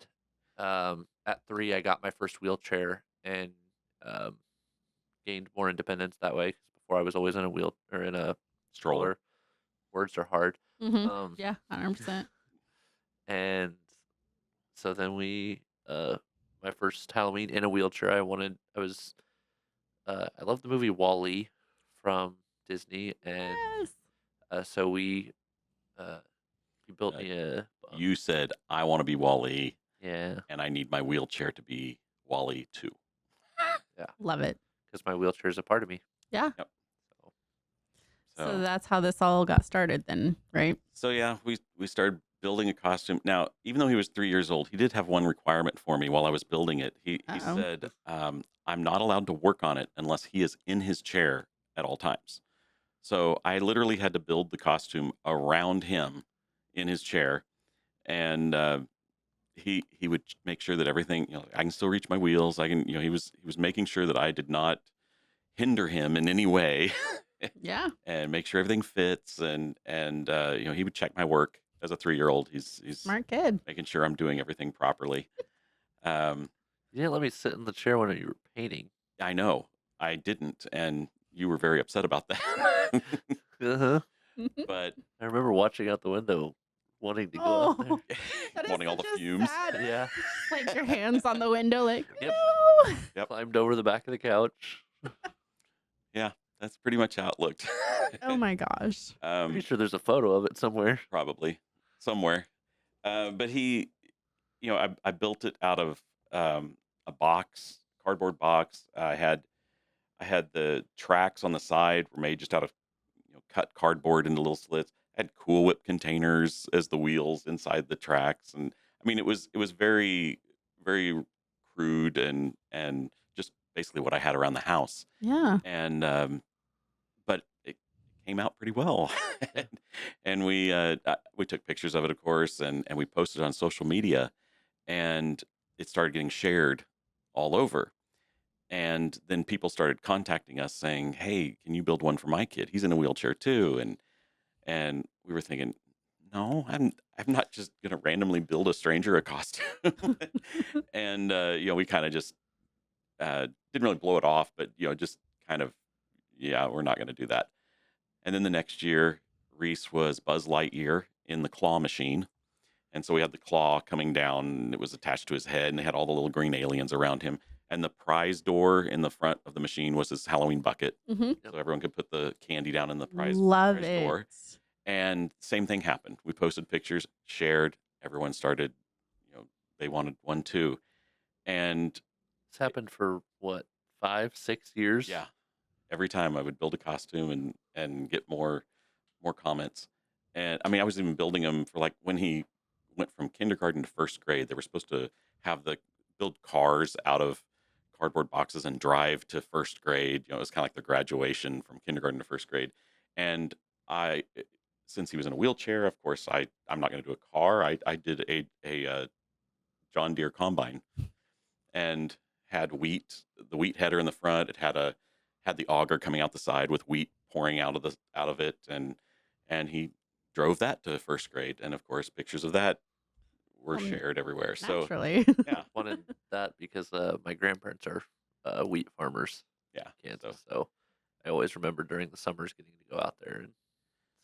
at 3, I got my first wheelchair and gained more independence that way. 'Cause before I was always in a Stroller. Words are hard. Mhm. Yeah, 100%. And so then my first Halloween in a wheelchair. I love the movie Wall-E from Disney, and Yes. so we built Uh, me a You said, I want to be Wall-E, yeah, and I need my wheelchair to be Wall-E too. Love it. because my wheelchair is a part of me. Yeah. Yep. So So, that's how this all got started then, right? so yeah, we started building a costume. Now, even though he was 3 years old, he did have one requirement for me while I was building it. He Uh-oh. said, I'm not allowed to work on it unless he is in his chair at all times. So I literally had to build the costume around him in his chair, and he would make sure that everything, I can still reach my wheels. I can, he was making sure that I did not hinder him in any way, Yeah. and make sure everything fits. And he would check my work as a 3-year-old. He's Smart kid. making sure I'm doing everything properly. Um, You didn't let me sit in the chair when you were painting. I know I didn't, and you were very upset about that. Uh-huh. But I remember watching out the window, wanting to go out there. Oh, that is wanting all the such a fumes. sad- Yeah, Like your hands on the window, like, Yep. no. Yep. climbed over the back of the couch. That's pretty much how it looked. Oh my gosh. Pretty sure there's a photo of it somewhere. Probably somewhere. But he, I built it out of a box, cardboard box. I had the tracks on the side were made just out of cut cardboard into little slits. I had Cool Whip containers as the wheels inside the tracks, and I mean it was very, very crude and just basically what I had around the house. Yeah. And but it came out pretty well. And we took pictures of it, of course, and we posted it on social media, and it started getting shared all over. And then people started contacting us saying, hey, can you build one for my kid? He's in a wheelchair too. And we were thinking, no, I'm not just gonna randomly build a stranger a costume. And we kind of just didn't really blow it off, but just kind of, we're not going to do that. And then the next year, Reese was Buzz Lightyear in the claw machine, and so we had the claw coming down, and it was attached to his head, and they had all the little green aliens around him. And the prize door in the front of the machine was his Halloween bucket, Mm-hmm. so everyone could put the candy down in the prize Love prize it. door. And same thing happened. We posted pictures, shared. Everyone started, they wanted one too. And This happened for what, 5, 6 years? yeah, every time I would build a costume and get more comments. And I mean, I was even building them for like when he went from kindergarten to first grade. They were supposed to have build cars out of cardboard boxes and drive to first grade. It was kind of like the graduation from kindergarten to first grade. And I, since he was in a wheelchair, of course, I'm not going to do a car. I did a John Deere combine and had the wheat header in the front. It had the auger coming out the side with wheat pouring out of it, and he drove that to first grade. And of course, pictures of that were Um, shared everywhere. So Naturally. yeah, Wanted that because my grandparents are wheat farmers yeah. in So Kansas, so I always remember during the summers getting to go out there and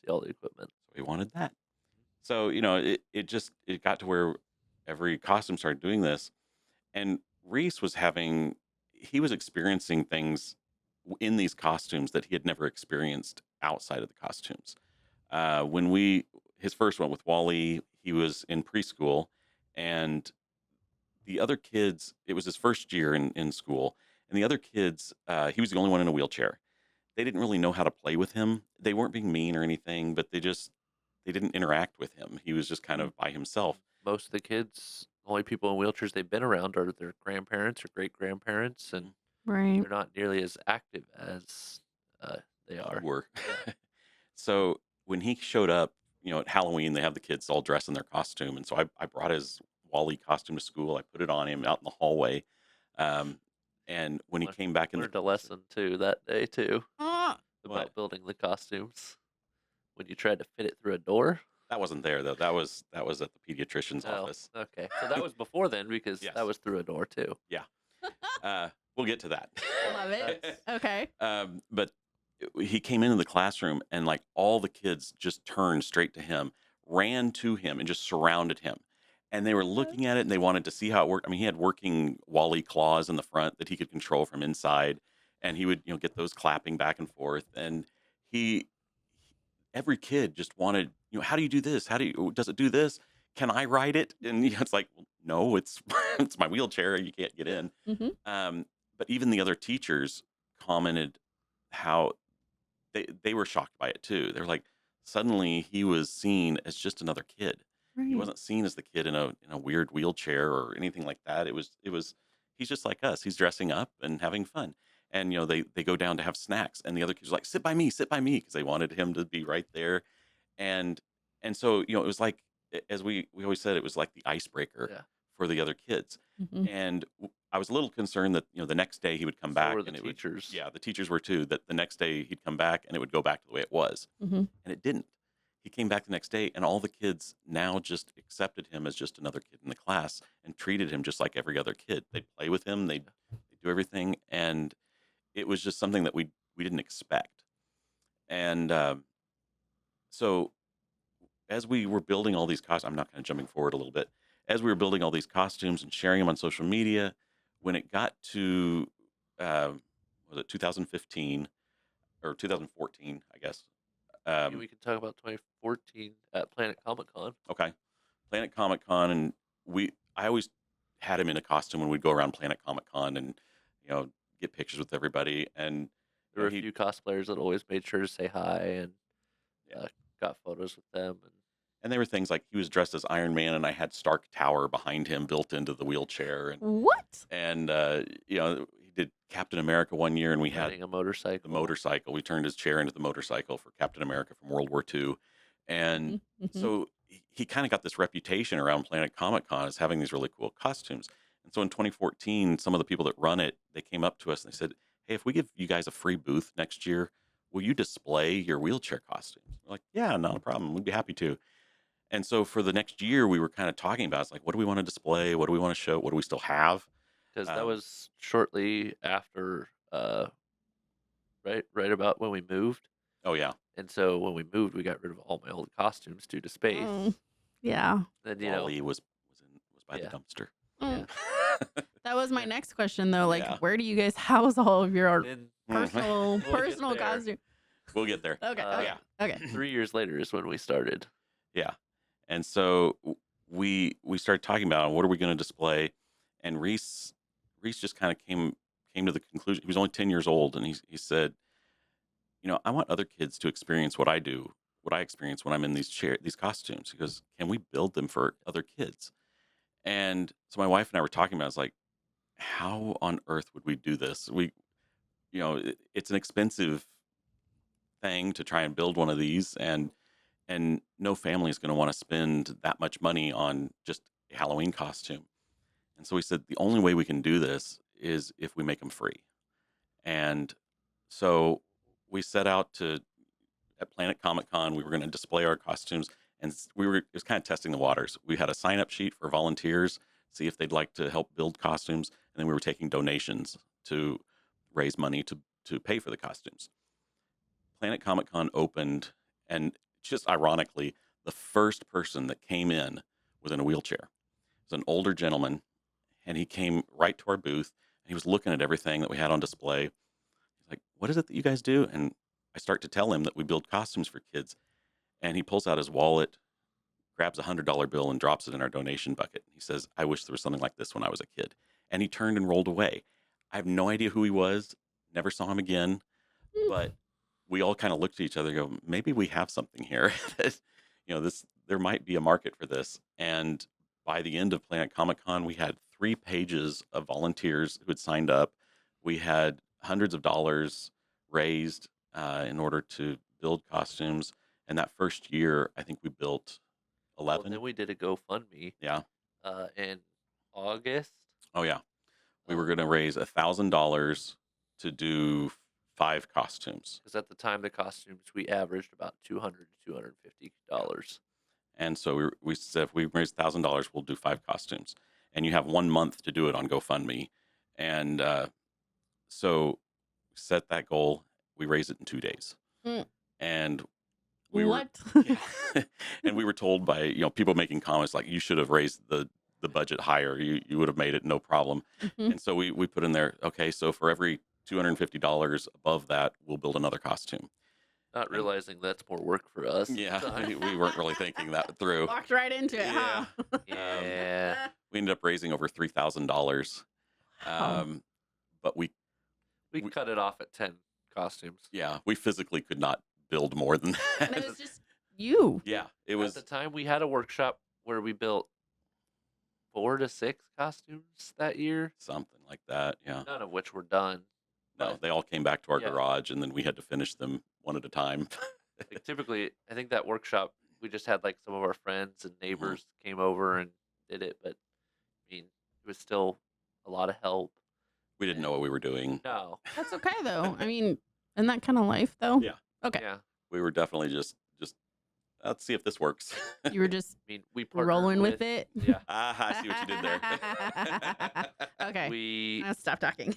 see all the equipment. we wanted that. So it got to where every costume started doing this, and Reese he was experiencing things in these costumes that he had never experienced outside of the costumes. His first one with Wally, he was in preschool, and the other kids, it was his first year in school, and the other kids, he was the only one in a wheelchair. They didn't really know how to play with him. They weren't being mean or anything, but they didn't interact with him. He was just kind of by himself. Most of the kids, the only people in wheelchairs they've been around are their grandparents or great grandparents, and Right. they're not nearly as active as they are. Were. Yeah. So when he showed up, at Halloween, they have the kids all dressed in their costume, and so I brought his Wally costume to school. I put it on him out in the hallway, and when he came back in Learned a lesson too that day too Ah, about What? building the costumes. When you tried to fit it through a door. That wasn't there though. That was at the pediatrician's Oh, office. okay. So that was before then because Yes. that was through a door too. We'll get to that. love it. Okay. But he came into the classroom, and like all the kids just turned straight to him, ran to him, and just surrounded him. And they were looking at it, and they wanted to see how it worked. I mean, he had working Wally claws in the front that he could control from inside, and he would get those clapping back and forth. And he every kid just wanted, how do you do this? Does it do this? Can I ride it? And it's like, well, no, it's it's my wheelchair. You can't get in. Mm-hmm. But even the other teachers commented how they were shocked by it too. They're like, suddenly he was seen as just another kid. He wasn't seen as the kid in a weird wheelchair or anything like that. It was he's just like us. He's dressing up and having fun. And they go down to have snacks, and the other kids are like, sit by me, because they wanted him to be right there. And so it was like, as we always said, it was like the icebreaker Yeah. for the other kids. Mm-hmm. And I was a little concerned that the next day he would come So back, were the and it teachers. would, yeah, the teachers were too, that the next day he'd come back and it would go back to the way it was. Mm-hmm. And it didn't. He came back the next day, and all the kids now just accepted him as just another kid in the class and treated him just like every other kid. They'd play with him, they'd do everything, and it was just something that we didn't expect. And so as we were building all these costumes, I'm not kind of jumping forward a little bit, as we were building all these costumes and sharing them on social media, when it got to, was it 2015 or 2014, I guess. Maybe we can talk about 2014 at Planet Comic Con. Okay. Planet Comic Con, and I always had him in a costume when we'd go around Planet Comic Con and, get pictures with everybody. And There were a few cosplayers that always made sure to say hi and got photos with them. And there were things like he was dressed as Iron Man, and I had Stark Tower behind him built into the wheelchair. And What? he did Captain America one year, and we had Riding a motorcycle. the motorcycle. We turned his chair into the motorcycle for Captain America from World War II. And Mm-hmm. so he kind of got this reputation around Planet Comic Con as having these really cool costumes. And so in 2014, some of the people that run it, they came up to us and they said, hey, if we give you guys a free booth next year, will you display your wheelchair costumes? We're like, yeah, not a problem. We'd be happy to. And so for the next year, we were kind of talking about, it's like, what do we want to display? What do we want to show? What do we still have? Because that was shortly after, right about when we moved. Oh, yeah. And so when we moved, we got rid of all my old costumes due to space. Mm, yeah. And Wally was by Yeah. the dumpster. Mm. That was my next question, though. Like, Yeah. where do you guys house all of your then personal get personal there. costume? We'll get there. Okay. Uh, Okay. yeah. Okay. 3 years later is when we started. Yeah. And so we started talking about what are we going to display, and Reese just kind of came to the conclusion. He was only 10 years old, and he said, I want other kids to experience what I do, what I experience when I'm in these costumes. He goes, can we build them for other kids? And so my wife and I were talking about it. I was like, how on earth would we do this? It's an expensive thing to try and build one of these, and no family is going to want to spend that much money on just a Halloween costume. And so we said the only way we can do this is if we make them free. And so we set out to at Planet Comic Con. We were going to display our costumes, and it was kind of testing the waters. We had a sign up sheet for volunteers, see if they'd like to help build costumes, and then we were taking donations to raise money to pay for the costumes. Planet Comic Con opened, and just ironically, the first person that came in was in a wheelchair. It was an older gentleman, and he came right to our booth, and he was looking at everything that we had on display. He's like, "What is it that you guys do?" And I start to tell him that we build costumes for kids, and he pulls out his wallet, grabs a $100 bill, and drops it in our donation bucket. He says, "I wish there was something like this when I was a kid." And he turned and rolled away. I have no idea who he was, never saw him again, but we all kind of looked at each other and go, maybe we have something here. There might be a market for this. And by the end of Planet Comic Con, we had 3 pages of volunteers who had signed up. We had hundreds of dollars raised in order to build costumes. And that first year, I think we built Well, 11. then we did a GoFundMe Yeah. in August. Oh, yeah. We were Um, going to raise $1,000 to do 5 costumes. Because at the time, the costumes we averaged about $200 to $250. And so we said, if we raise $1,000, we'll do 5 costumes. And you have 1 month to do it on GoFundMe. And so we set that goal. We raised it in 2 days. Mm. And we What? and we were told by people making comments like, you should have raised the budget higher. You would have made it no problem. Mhm. And so we put in there, okay, so for every $250 above that, we'll build another costume. Not realizing that's more work for us. Yeah, we weren't really thinking that through. Walked right into it, huh? Yeah. We ended up raising over $3,000. Wow. But we cut it off at 10 costumes. we physically could not build more than And that. it was just you. Yeah, it At was. the time, we had a workshop where we built 4 to 6 costumes that year, Something like that. Yeah. none of which were done. No, but- they all came back to our Yeah. garage, and then we had to finish them one at a time. Like, typically, I think that workshop, we just had like some of our friends and neighbors came over and did it, but I mean, it was still a lot of help. We didn't know what we were doing. No. That's okay though. I mean, in that kind of life though. Yeah. Okay. Yeah. We were definitely just let's see if this works. You were just I mean, we partnered rolling with it. Yeah. I see what you did there. Okay. We I'll stop talking.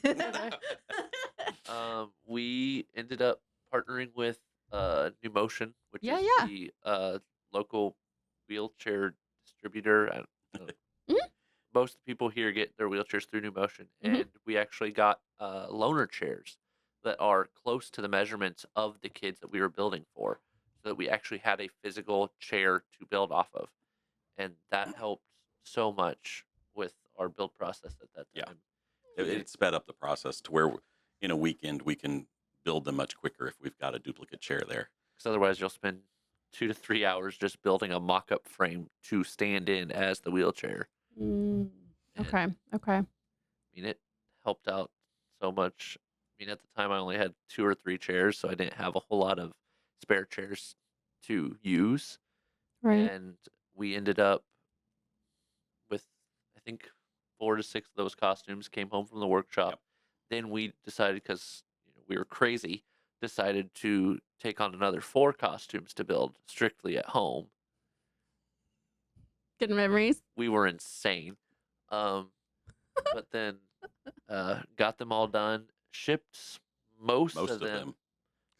we ended up partnering with New Motion, which Yeah, is yeah. the local wheelchair distributor. Mhm. Most people here get their wheelchairs through New Motion, Mhm. and we actually got loaner chairs that are close to the measurements of the kids that we were building for, so that we actually had a physical chair to build off of, and that helped so much with our build process at that Yeah. time. It sped up the process to where in a weekend we can build them much quicker if we've got a duplicate chair there. Because otherwise, you'll spend 2 to 3 hours just building a mock-up frame to stand in as the wheelchair. Mm, And, okay. Okay. I mean, it helped out so much. I mean, at the time, I only had 2 or 3 chairs, so I didn't have a whole lot of spare chairs to use. Right. And we ended up with, I think, 4 to 6 of those costumes came home from the workshop. Yep. Then we decided, because we were crazy, decided to take on another 4 costumes to build strictly at home. Good memories. We were insane. But then got them all done, shipped most Most of them. 'Cause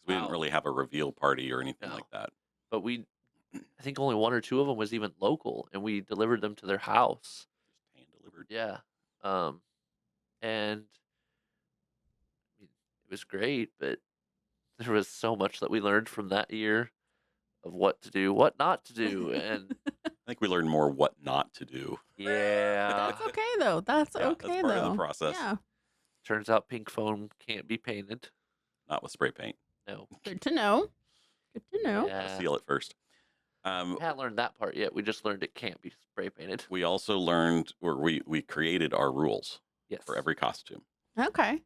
we didn't out. really have a reveal party or anything No. like that. But I think only 1 or 2 of them was even local, and we delivered them to their house. Just hand delivered. Yeah. And I mean, it was great, but there was so much that we learned from that year of what to do, what not to do, and I think we learned more what not to do. yeah, That's okay though. That's Yeah, okay that's part though. of the process. Yeah. turns out pink foam can't be painted. Not with spray paint. No. Good to know. Good to know. Yeah. Seal it first. We haven't learned that part yet. We just learned it can't be spray painted. We also learned, or we created our rules. Yes. for every costume. Okay.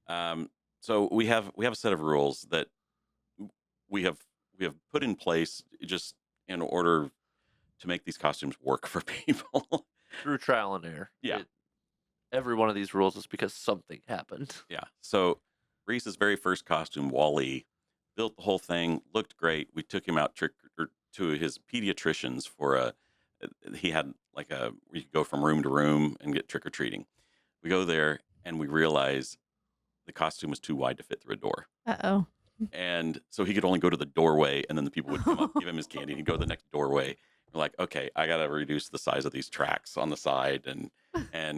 So we have a set of rules that we have put in place just in order to make these costumes work for people. Through trial and error. Yeah. Every one of these rules is because something happened. Yeah. So Reese's very first costume, Wally, built the whole thing, looked great. We took him out to his pediatricians for he had like we could go from room to room and get trick or treating. We go there and we realize the costume was too wide to fit through a door. Uh-oh. And so he could only go to the doorway, and then the people would come up, give him his candy, and he'd go to the next doorway. We're like, okay, I got to reduce the size of these tracks on the side and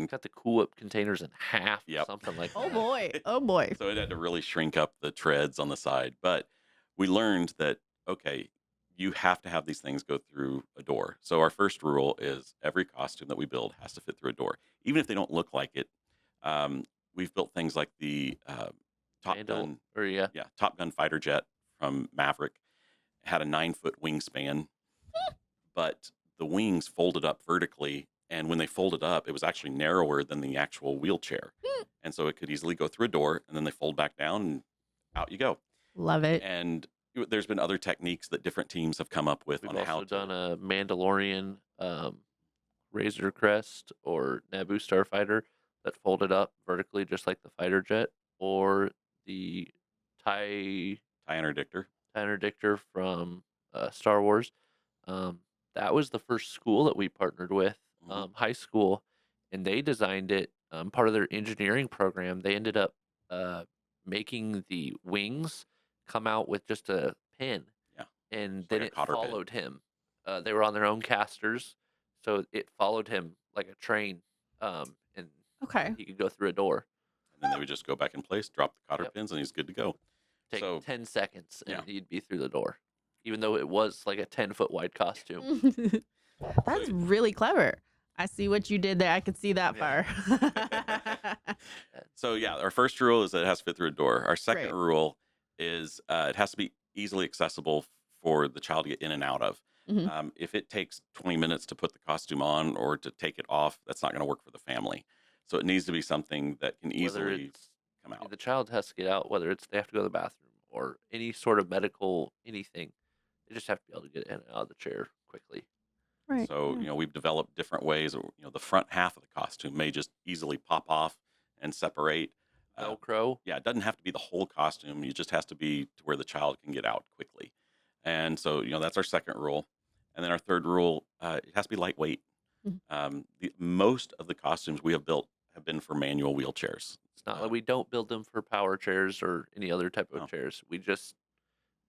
Got the cool up containers in half Yep. or something like Oh that. boy. Oh boy. so it had to really shrink up the treads on the side. But we learned that, okay, you have to have these things go through a door. So our first rule is every costume that we build has to fit through a door, even if they don't look like it. We've built things like the Top Gun, Top Gun fighter jet from Maverick had a 9-foot wingspan, but the wings folded up vertically, and when they folded up, it was actually narrower than the actual wheelchair, and so it could easily go through a door, and then they fold back down, and out you go. Love it. And there's been other techniques that different teams have come up with We've on also how to. done a Mandalorian Razor Crest or Naboo Starfighter that folded up vertically just like the fighter jet, or the TIE Interdictor. Interdictor from Star Wars. That was the first school that we partnered with, high school, and they designed it. Part of their engineering program, they ended up making the wings come out with just a pin. Yeah. And It's then like a it cotter pin. followed him. They were on their own casters, so it followed him like a train, and Okay. he could go through a door. And then they would just go back in place, drop the cotter Yep. pins, and he's good to go. Take So 10 seconds, and Yeah. he'd be through the door, even though it was like a 10-foot wide costume. That's really clever. I see what you did there. I could see that Yeah. far. So yeah, our first rule is that it has to fit through a door. Our second Great. rule is it has to be easily accessible for the child to get in and out of. Mhm. If it takes 20 minutes to put the costume on or to take it off, that's not going to work for the family. So it needs to be something that can Whether easily it's come out. the child has to get out, whether it's they have to go to the bathroom or any sort of medical anything, they just have to be able to get in and out of the chair quickly. Right. So, yeah. we've developed different ways. The front half of the costume may just easily pop off and separate. Velcro. Yeah, it doesn't have to be the whole costume. It just has to be to where the child can get out quickly. And so, that's our second rule. And then our third rule, it has to be lightweight. Most of the costumes we have built have been for manual wheelchairs. It's not like we don't build them for power chairs or any other type of No. chairs.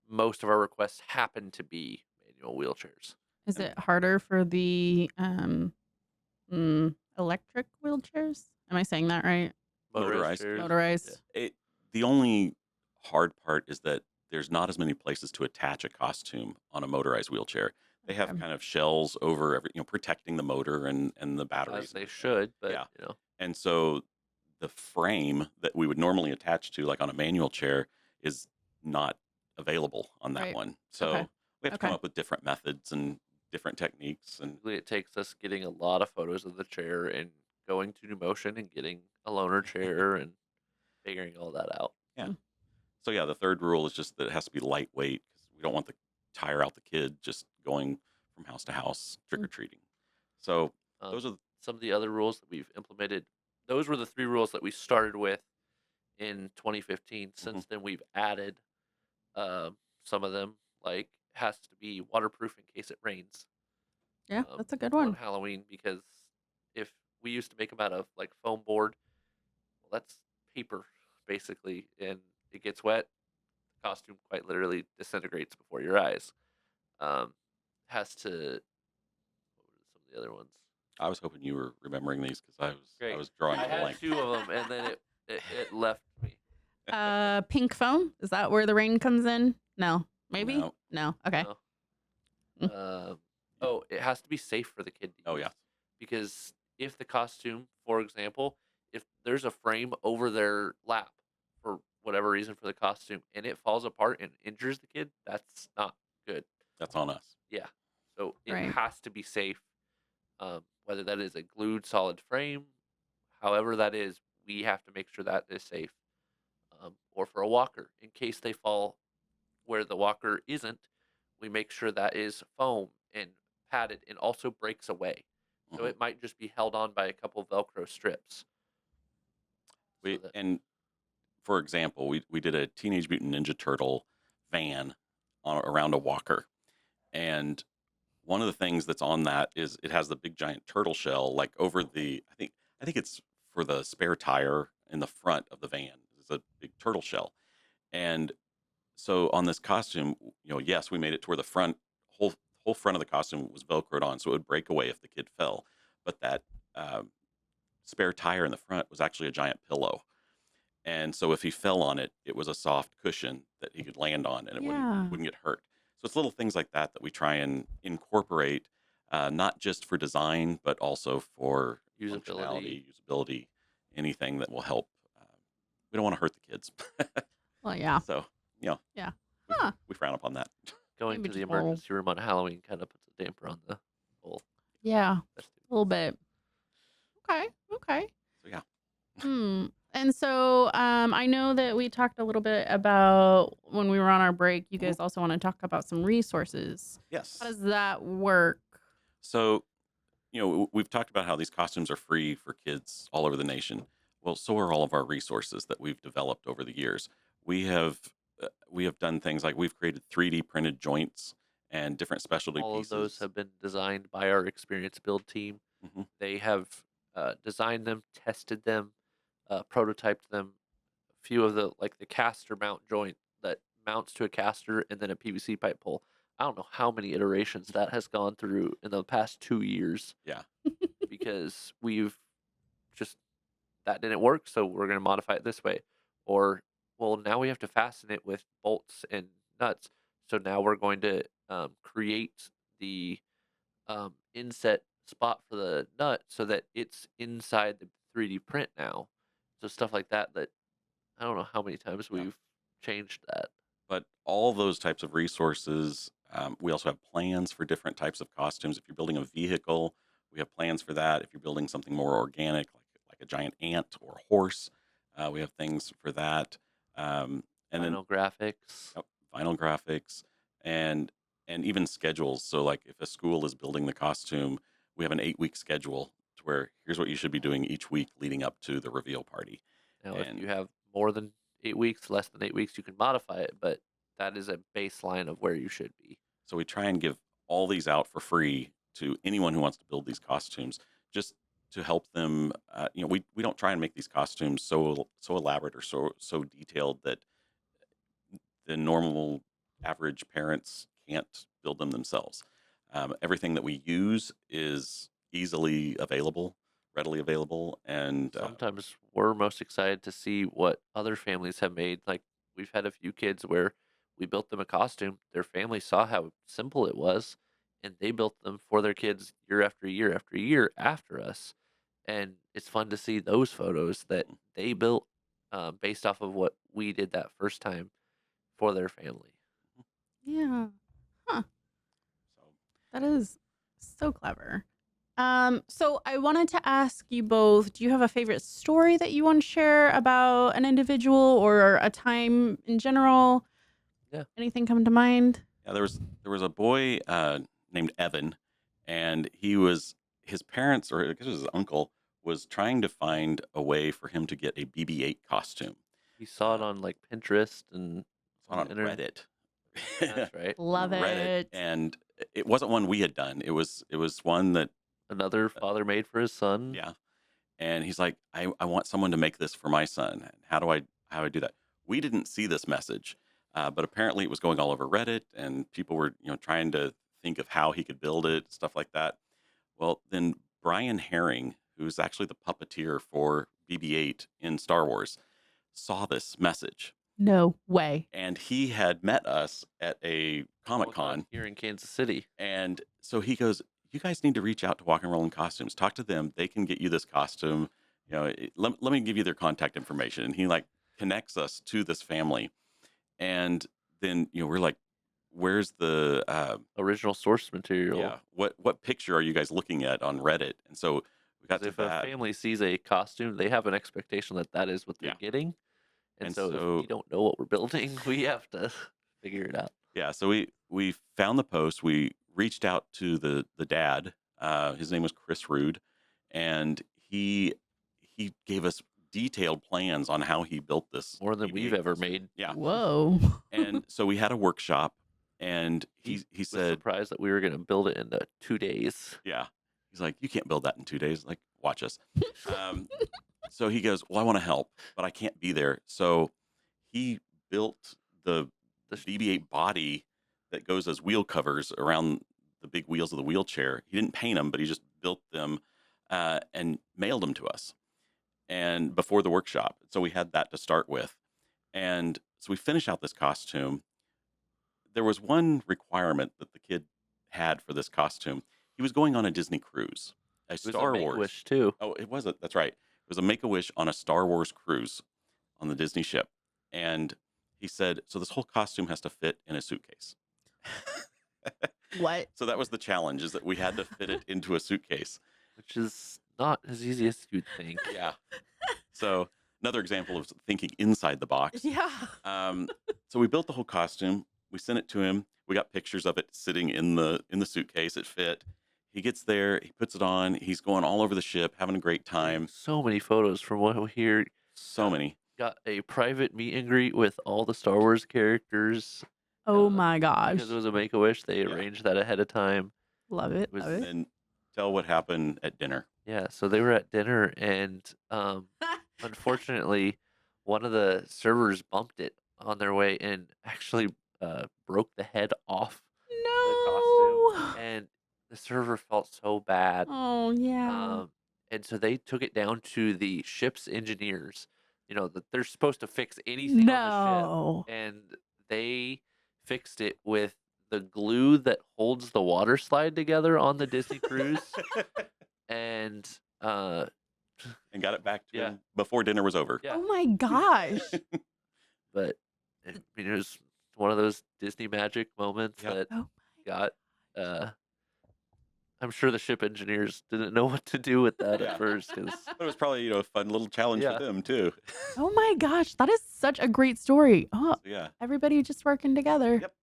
Most of our requests happen to be manual wheelchairs. Is it harder for the electric wheelchairs? Am I saying that right? Motorized. chairs. Motorized. The only hard part is that there's not as many places to attach a costume on a motorized wheelchair. They have Okay. kind of shells over protecting the motor and the batteries. As they should, but Yeah. you know, And so the frame that we would normally attach to, like on a manual chair, is not available on that Right. one. So Okay. we have to come Okay. up with different methods and different techniques. And basically it takes us getting a lot of photos of the chair and going to New Motion and getting a loaner chair and figuring all that out. so, yeah, the third rule is just that it has to be lightweight because we don't want to tire out the kid just going from house to house trick-or-treating. So those are Some of the other rules that we've implemented. Those were the 3 rules that we started with in 2015. Since then, we've added some of them, like has to be waterproof in case it rains Yeah, that's a good on one. Halloween, because if we used to make them out of like foam board, well, that's paper basically, and it gets wet, the costume quite literally disintegrates before your eyes. Has to. What were some of the other ones? I was hoping you were remembering these because I Great. was drawing I a had blank. 2 of them, and then it left me. Pink foam. Is that where the rain comes in? No. Maybe? No. No. Okay. No. It has to be safe for the kid to Oh, use. yeah. Because if the costume, for example, if there's a frame over their lap for whatever reason for the costume and it falls apart and injures the kid, that's not good. That's on us. Yeah. So it Right. has to be safe. Whether that is a glued solid frame, however that is, we have to make sure that is safe. Or for a walker, in case they fall where the walker isn't, we make sure that is foam and padded and also breaks away. So Mhm. it might just be held on by a couple Velcro strips. So that And for example, we did a Teenage Mutant Ninja Turtle van around a walker, and one of the things that's on that is it has the big giant turtle shell like over the I think it's for the spare tire in the front of the van. It's a big turtle shell. And so on this costume, yes, we made it to where the whole front of the costume was velcroed on, so it would break away if the kid fell. But that um, spare tire in the front was actually a giant pillow, and so if he fell on it, it was a soft cushion that he could land on, and it wouldn't Yeah. wouldn't get hurt. So it's little things like that that we try and incorporate, not just for design, but also for usability. functionality, usability, anything that will help. We don't want to hurt the kids, Well, yeah. so you know Yeah. we, Huh. we frown upon that. Going Maybe to the just a little. emergency room on Halloween kind of puts a damper on the whole Yeah. A festivities. little bit. Okay. Okay. So yeah, And so I know that we talked a little bit about when we were on our break. You guys also want to talk about some resources. yes. How does that work? So we've talked about how these costumes are free for kids all over the nation. Well, so are all of our resources that we've developed over the years. We have we have done things like we've created 3D printed joints and different specialty All of those pieces. have been designed by our experience build team. Mhm. They have designed them, tested them, prototyped them. A few of the caster mount joint that mounts to a caster and then a PVC pipe pull. I don't know how many iterations that has gone through in the past 2 years Yeah. because we've just that didn't work, so we're going to modify it this way. Or, well, now we have to fasten it with bolts and nuts. So now we're going to create the inset spot for the nut so that it's inside the 3D print now. So stuff like that. That I don't know how many times Yeah. we've changed that. But all those types of resources, we also have plans for different types of costumes. If you're building a vehicle, we have plans for that. If you're building something more organic, like a giant ant or horse, we have things for that. And then Final graphics. vinyl graphics and even schedules. So like if a school is building the costume, we have an 8-week schedule to where here's what you should be doing each week leading up to the reveal party. Now, if And you have more than 8 weeks, less than 8 weeks, you can modify it, but that is a baseline of where you should be. so we try and give all these out for free to anyone who wants to build these costumes, just to help them. We don't try and make these costumes so elaborate or so detailed that the normal average parents can't build them themselves. Everything that we use is easily available, readily available, and Sometimes we're most excited to see what other families have made. Like we've had a few kids where we built them a costume. Their family saw how simple it was, and they built them for their kids year after year after year after us. And it's fun to see those photos that they built based off of what we did that first time for their family. Yeah. Huh. so That is so clever. So I wanted to ask you both, do you have a favorite story that you want to share about an individual or a time in general? Yeah. Anything come to mind? yeah, there was a boy named Evan, and his parents, or I guess it was his uncle, was trying to find a way for him to get a BB-8 costume. He saw it on like Pinterest and On the internet. Reddit. That's right. Love Reddit, it. and it wasn't one we had done. It was one that Another father made for his son. yeah. And he's like, I want someone to make this for my son. How do I do that? We didn't see this message, but apparently it was going all over Reddit, and people were trying to think of how he could build it, stuff like that. Well, then Brian Herring, who's actually the puppeteer for BB-8 in Star Wars, saw this message, No way. and he had met us at a Comic-Con. Here in Kansas City. And so he goes, "You guys need to reach out to Walkin Rollin Costumes. Talk to them. They can get you this costume. Let me give you their contact information." And he like connects us to this family. And then we're like, "Where's the Original source material. yeah? What picture are you guys looking at on Reddit?" And so we got 'Cause to if a that. family sees a costume, they have an expectation that that is what they're Yeah. getting. And And so if so we don't know what we're building, we have to figure it out. yeah, so we found the post. We reached out to the dad. His name was Chris Rude, and he gave us detailed plans on how he built this More than we've BB-8 ever costume. made. Yeah, Whoa. and so we had a workshop, and he Was said, surprised that we were going to build it in 2 days. yeah, he's like, you can't build that in 2 days. Like, watch us. Um, so he goes, well, I want to help, but I can't be there. So he built the The BB-8 body that goes as wheel covers around the big wheels of the wheelchair. He didn't paint them, but he just built them and mailed them to us. And before the workshop, so we had that to start with. And so we finish out this costume. There was one requirement that the kid had for this costume. He was going on a Disney cruise, a It was Star a Wars. Make-A-Wish too. Oh, it wasn't. That's right. It was a Make-A-Wish on a Star Wars cruise on the Disney ship. And he said, so this whole costume has to fit in a suitcase. What? So that was the challenge, is that we had to fit it into a suitcase. Which is not as easy as you'd think. Yeah. So another example of thinking inside the box. Yeah. So we built the whole costume. We sent it to him. We got pictures of it sitting in the suitcase. It fit. He gets there. He puts it on. He's going all over the ship, having a great time. So many photos from what we hear. So many. Got a private meet and greet with all the Star Wars characters. Oh my gosh. Because it was a Make-A-Wish, they arranged that ahead of time. Love it. was- Love it. And tell what happened at dinner. Yeah, so they were at dinner, and unfortunately, one of the servers bumped it on their way and actually broke the head off the costume. No. And the server felt so bad. Oh yeah. And so they took it down to the ship's engineers. You know, that they're supposed to fix anything on No. the ship. And they fixed it with the glue that holds the water slide together on the Disney cruise. And And got it back to Yeah. him before dinner was over. yeah, Oh my gosh. but I mean, it was one of those Disney magic moments Yep. that Oh got I'm sure the ship engineers didn't know what to do with that Yeah. at first, because But it was probably, a fun little challenge Yeah. for them too. Oh my gosh. That is such a great story. Oh, So, yeah. everybody just working together. Yep.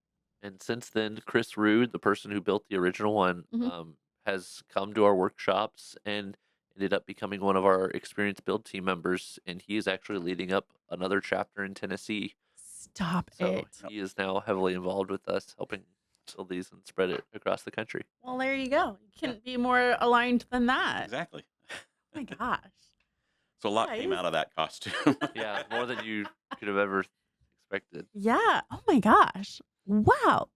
and since then, Chris Rude, the person who built the original one, Mhm. has come to our workshops and ended up becoming one of our experienced build team members, and he is actually leading up another chapter in Tennessee. Stop So it. he is now heavily involved with us, helping build these and spread it across the country. Well, there you go. You couldn't be more aligned than that. Exactly. Oh my gosh. So a lot Yeah, it came was- out of that costume. Yeah, more than you could have ever expected. Yeah. Oh my gosh. Wow.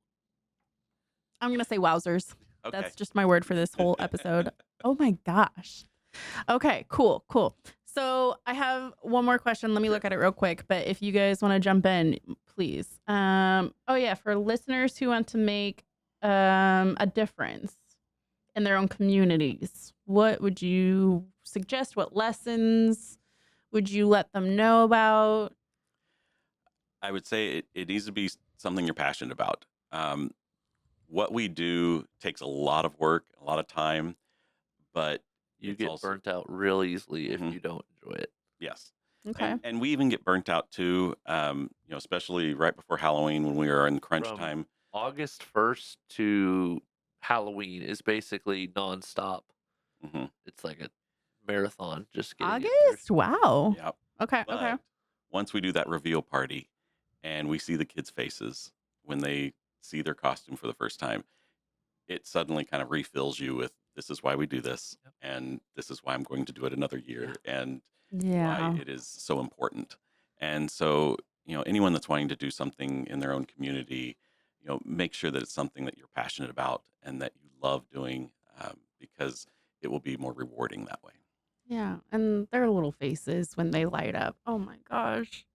I'm going to say wowzers. Okay. That's just my word for this whole episode. Oh my gosh. Okay, cool. So I have one more question. Let me look at it real quick. But if you guys want to jump in, please. Oh yeah, for listeners who want to make a difference in their own communities, what would you suggest? What lessons would you let them know about? I would say it needs to be something you're passionate about. What we do takes a lot of work, a lot of time, but You it's get also- burnt out real easily if Mhm. you don't enjoy it. yes. Okay. And we even get burnt out too, especially right before Halloween when we are in crunch From time. August 1st to Halloween is basically nonstop. Mhm. It's like a marathon. Just getting it through. August? Wow. Yep. Okay. But Okay. once we do that reveal party and we see the kids' faces when they see their costume for the first time, it suddenly kind of refills you with, this is why we do this, Yep. and this is why I'm going to do it another year, and Yeah. why it is so important. And so, anyone that's wanting to do something in their own community, make sure that it's something that you're passionate about and that you love doing, because it will be more rewarding that way. Yeah. And their little faces when they light up. Oh my gosh.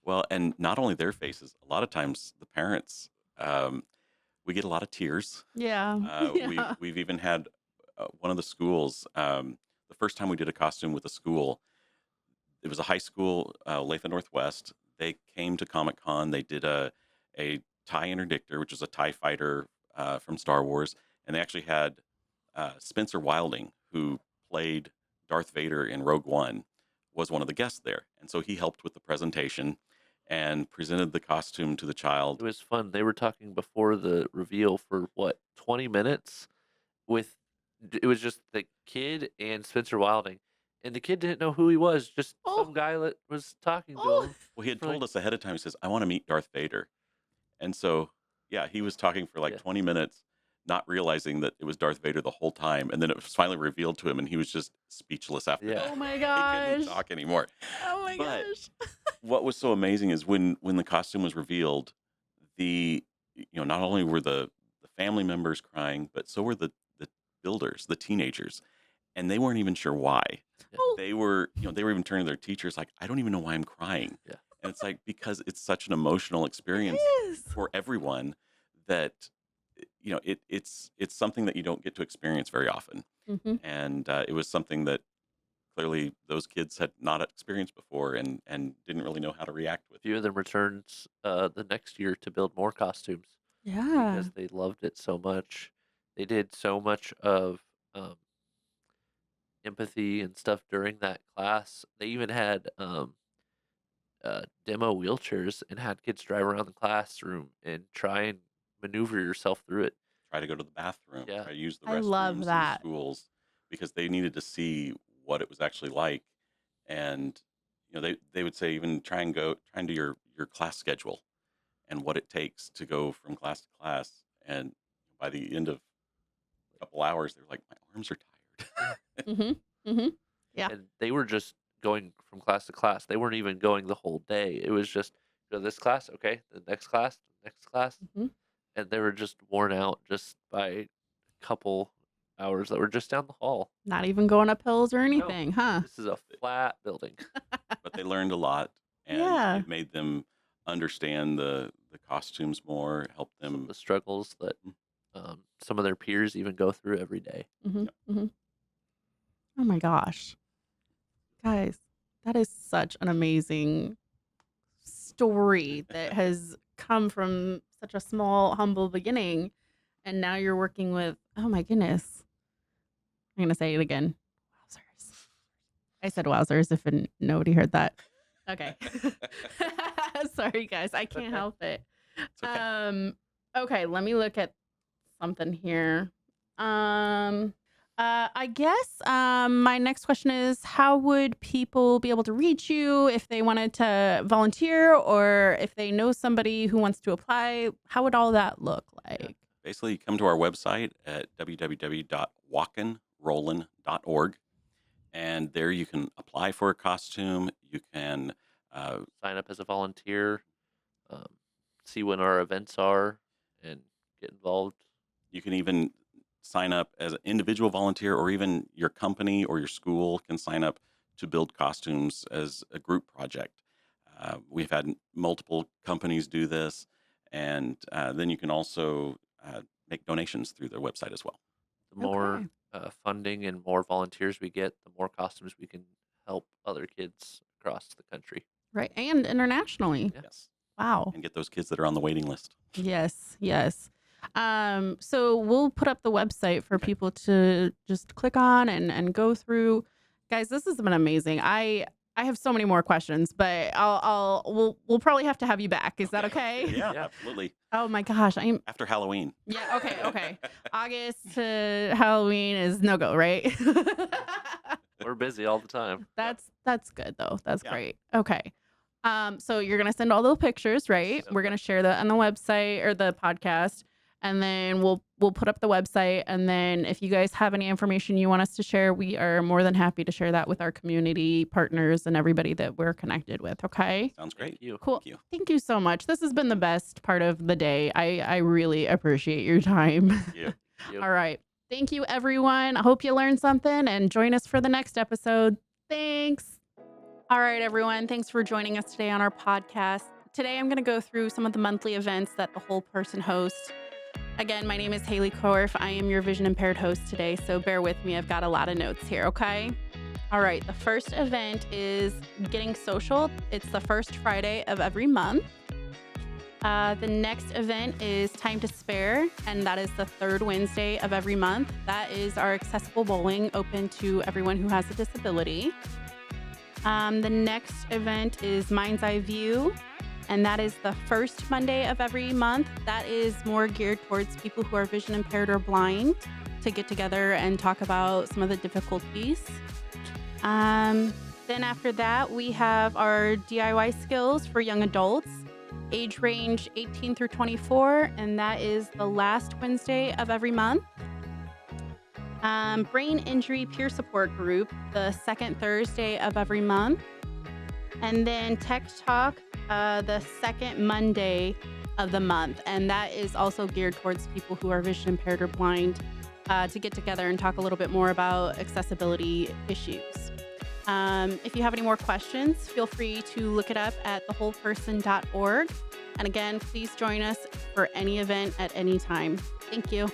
Well, and not only their faces, a lot of times the parents, we get a lot of tears. Yeah. Yeah. We've even had one of the schools, the first time we did a costume with a school, it was a high school, Lathan Northwest. They came to Comic Con. They did a TIE interdictor, which is a TIE fighter from Star Wars. And they actually had Spencer Wilding, who played Darth Vader in Rogue One, was one of the guests there. And so he helped with the presentation and presented the costume to the It child. was fun. They were talking before the reveal for 20 minutes with it was just the kid and Spencer Wilding. And the kid didn't know who he was, just Oh. some guy that was talking to Oh. him. Well, he had For told like- us ahead of time, he says, I want to meet Darth Vader. And so, yeah, he was talking for like Yeah. 20 minutes, not realizing that it was Darth Vader the whole time. And then it was finally revealed to him, and he was just speechless after Yeah. that. Oh my He gosh. couldn't talk anymore. Oh my But- gosh. What was so amazing is when the costume was revealed, not only were the family members crying, but so were the builders, the teenagers, and they weren't even sure why. Oh. They were even turning to their teachers like, I don't even know why I'm crying. Yeah. And it's like, because it's such an emotional experience Yes. for everyone that it's something that you don't get to experience very often. Mhm. And it was something that clearly those kids had not experienced before and didn't really know how to react A with. few of them returned the next year to build more costumes Yeah. because they loved it so much. They did so much of empathy and stuff during that class. They even had demo wheelchairs and had kids drive around the classroom and try and maneuver yourself through it. Try to go to the bathroom, Yeah. try to use the I restrooms love in that. schools, because they needed to see what it was actually like. And they would say, even try and do your class schedule and what it takes to go from class to class. And by the end of a couple hours, they're like, my arms are tired. Mm-hmm. Mm-hmm. Yeah. And they were just going from class to class. They weren't even going the whole day. It was just go to this class, okay, the next class, Mhm. and they were just worn out just by a couple hours that were just down the hall. Not even going up hills or anything, huh? This is a flat building. But they learned a lot, and Yeah. it made them understand the costumes more, helped Some of them. the struggles that some of their peers even go through every day. Mm-hmm. Mm-hmm. Oh my gosh. Guys, that is such an amazing story that has come from such a small, humble beginning. And now you're working with, oh my goodness. I'm going to say it again. Wowzers. I said wowzers if nobody heard that. Okay. Sorry, guys. I can't Okay. help it. It's okay. Okay, let me look at something here. I guess my next question is, how would people be able to reach you if they wanted to volunteer, or if they know somebody who wants to apply? How would all that look like? Basically, come to our website at www.walkinrollin.org, and there you can apply for a costume. You can Sign up as a volunteer, see when our events are, and get involved. you can even sign up as an individual volunteer, or even your company or your school can sign up to build costumes as a group project. We've had multiple companies do this, and then you can also make donations through their website as well. The more Okay. funding and more volunteers we get, the more costumes we can help other kids across the country. Right. And internationally. Yeah. Yes, Wow. and get those kids that are on the waiting list. Yes, yes. So we'll put up the website for Okay. people to just click on and go through. Guys, this has been amazing. I have so many more questions, but we'll probably have to have you back. Is that okay? Yeah, Yeah. absolutely. Oh my gosh. After Halloween. Yeah, okay. August to Halloween is no go, right? We're busy all the time. That's good though. That's Yeah. great. Okay. So you're gonna send all the pictures, right? Yep. We're gonna share that on the website or the podcast, and then we'll put up the website. And then if you guys have any information you want us to share, we are more than happy to share that with our community partners and everybody that we're connected with. Okay. Sounds great. Thank you. Cool. Thank you. Thank you so much. This has been the best part of the day. I really appreciate your time. Thank you. Thank you. All right. Thank you, everyone. I hope you learned something, and join us for the next episode. Thanks. All right, everyone. Thanks for joining us today on our podcast. Today, I'm going to go through some of the monthly events that the Whole Person hosts. Again, my name is Haley Korf. I am your vision impaired host today, so bear with me. I've got a lot of notes here, okay? All right. The first event is Getting Social. It's the first Friday of every month. The next event is Time to Spare, and that is the third Wednesday of every month. That is our accessible bowling open to everyone who has a disability. The next event is Mind's Eye View, and that is the first Monday of every month. That is more geared towards people who are vision impaired or blind to get together and talk about some of the difficulties. Then after that, we have our DIY skills for young adults, age range 18 through 24, and that is the last Wednesday of every month. Brain Injury Peer Support Group, the second Thursday of every month. And then Tech Talk, the second Monday of the month, and that is also geared towards people who are vision impaired or blind to get together and talk a little bit more about accessibility issues. If you have any more questions, feel free to look it up at thewholeperson.org. And again, please join us for any event at any time. Thank you.